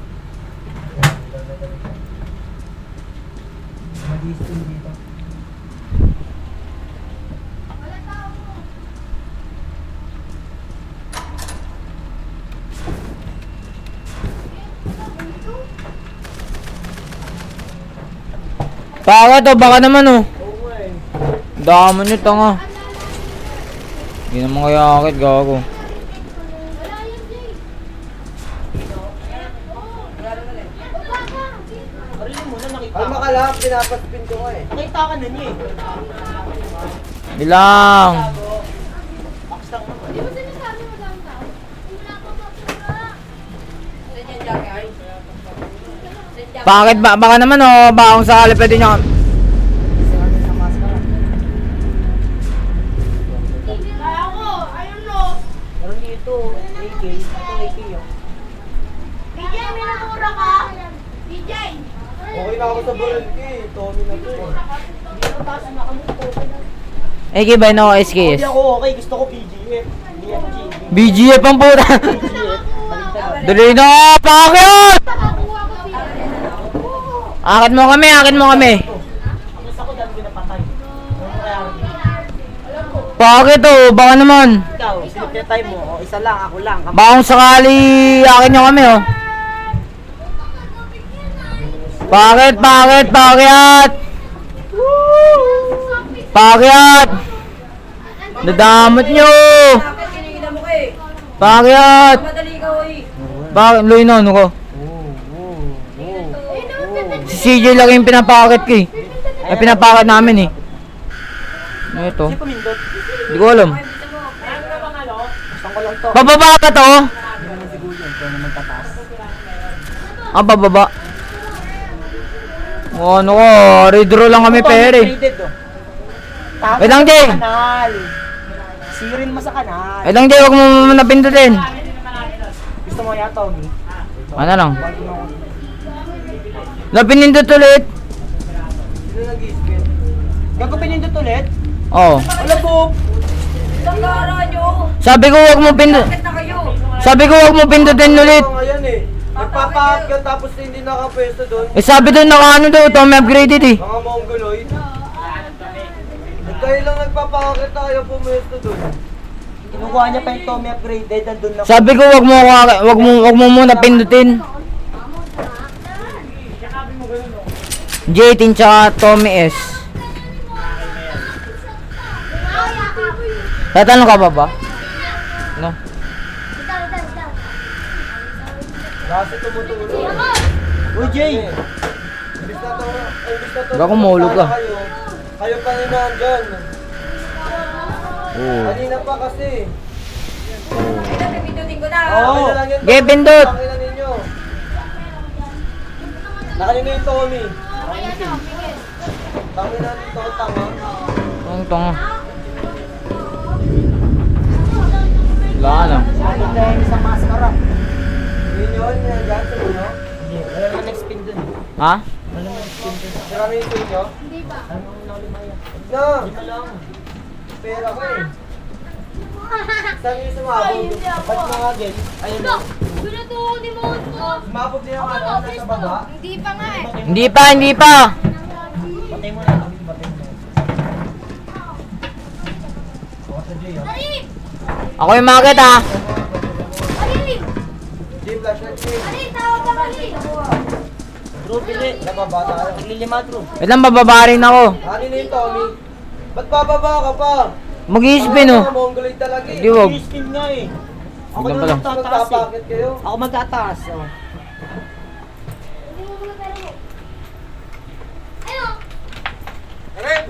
C: Mag-i-spin dito.
A: Bakit o? Baka naman oh.
C: Oo nga eh.
A: Damo nyo tanga. Hindi naman kaya akit gago.
B: Barilin mo na, nakita
C: Ang
B: ka.
C: makalap, pinapaspin ko nga eh.
B: Nakita ka na niya eh.
A: Bilang.
B: Box lang naman.
D: Di ba sinasabi mo lang tao? Wala ka mapura.
E: Saan yan, Jackie? Saan, Jackie?
A: Bakit ba? Baka naman oh. Baka kung sakali pwede nyo.
D: Kaya ako, ayun no.
B: Meron dito, AK. Ito AK yun.
D: DJ, may namura ka? DJ!
C: Okay na ako sa Barangay eh. Tommy na to eh.
B: Dito, taas na kami.
A: Eki ba no
B: Hindi
A: SKS?
B: ako okay, gusto ko PGF. BFG.
A: BGF ang puta.
B: BGF. Baliktad.
A: Dali na! Pakit!
D: Nakakuha ko DJ.
A: Akit mo kami, akit mo kami.
B: Gusto ko dami pinapatay. Ano kaya?
A: Bakit oh? Baka naman.
B: Ikaw, silip na time mo. O, isa lang, ako lang.
A: Baka kung sakali akit nyo kami oh. Bakit? Bakit? Bakit? Bakit? Nadamot nyo!
E: Bakit kinigila mo ka eh?
A: Bakit?
E: Madali ka, oy.
A: Bakit? Loy na ano ko? Si CJ lang yung pinapakit ko eh. Ay pinapakit namin eh. Ano ito?
B: Kasi pumindot.
A: Hindi ko alam.
B: Gusto ko lang to.
A: Bababa ka to?
B: Hindi naman siguro yun. Kaya naman tataas.
A: Ah, bababa. Oh, ano ko? Redraw lang kami pere.
B: Upgraded, oh. Tapos
A: Wait lang,
B: sa
A: Jay.
B: kanal. Sirin mo sa kanal.
A: Ay lang di, huwag mo muna pindutin.
B: Gusto mo yan, Tommy?
A: Ano lang?
B: Wag mo.
A: Napinindot ulit.
C: Sino nag-i-spin?
B: Gago pinindot ulit?
A: Oh.
B: Wala po.
E: Isang gara nyo.
A: Sabi ko huwag mo pindut.
E: Bakit na kayo?
A: Sabi ko huwag mo pindutin ulit.
C: Oo, ngayon eh. Nagpapaak ka tapos hindi nakapwesto doon.
A: Eh sabi doon naka ano daw, Tommy upgraded eh.
C: Mga mongoloid. Dahil lang nagpapaak tayo pumwesto doon.
B: Kinukuha niya pa yung Tommy upgraded. Nandun na.
A: Sabi ko wag mo muna pindutin. J18 tsaka Tommy S. Tatanong ka ba? No.
C: Kasi tumutulong.
B: Uy, Jay.
C: Imbis na to.
A: Baka mahulog ka.
C: Kayo pa rin nandyan.
A: Oh.
C: Kanina pa kasi.
E: Ay, napipindutin ko na.
B: Oo.
C: Okay na lang yun.
A: Okay, pindot.
C: Pakina ninyo. Nakanina yung Tommy. Kami na ito tanga.
A: Ang tanga. Wala na.
B: Sabi na yung isang maskara.
C: Yun yun, yan dyan sa inyo.
B: Hindi, wala naman nag-spin dun.
A: Ha?
B: Wala naman nag-spin dun.
C: Marami yung sa inyo.
B: Ano na lima yan?
C: Na,
B: Lima lang.
C: pera ko eh. Saan yung sumabog?
B: Ba't mga gen? Ayun na.
D: Binutuho ni Mon ko.
C: Sumabog din ang ano, nasa baba.
D: Hindi pa nga eh.
A: Hindi pa, hindi pa.
B: Batay mo na. Batay mo na.
C: Ako sa Jay, ah.
D: Ari!
A: Ako yung market ha.
D: Ari!
C: Jay, flashlight Jay.
D: Ari! Tawag ka Ari!
B: Drew, pili.
C: Nababa tayo.
B: Naglilima, Drew.
A: Wait lang, bababa rin ako.
C: Ano na yung Tommy? Ba't bababa ka pa?
A: Mag-i-spin oh.
C: Mga mongoloid talaga eh.
A: Hindi wag.
B: Spin nga eh. Ako
A: Biglang
B: naman
A: pala.
B: magtataas eh.
C: Magpapakit kayo.
B: Ako magtataas. Oh.
D: Hindi mo muna pera mo. Ayun!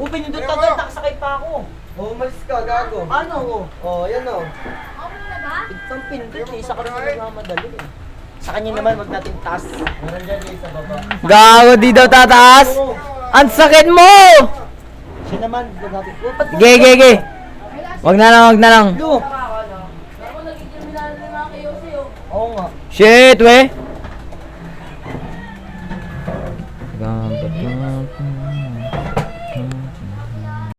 B: Pinindot agad. Nakasakay pa ako.
C: Oh, umalis ka, gago.
B: Ano? Oh.
C: Oh, yan oh.
D: Ako na ba?
B: Itong pindot eh. Isa ko rin nagmamadali eh. Sa kanya naman wag natin taas.
C: Meron dyan Jay sa baba.
A: Gago, di daw tataas. Ang sakit mo!
B: Siya naman, wag natin. Oh, ba't
A: Ge, ge, ge. Wag na lang, wag na lang.
B: Lu?
E: Ako nagiging minahal na mga kayo sa'yo.
B: Oo nga.
A: Shit, we.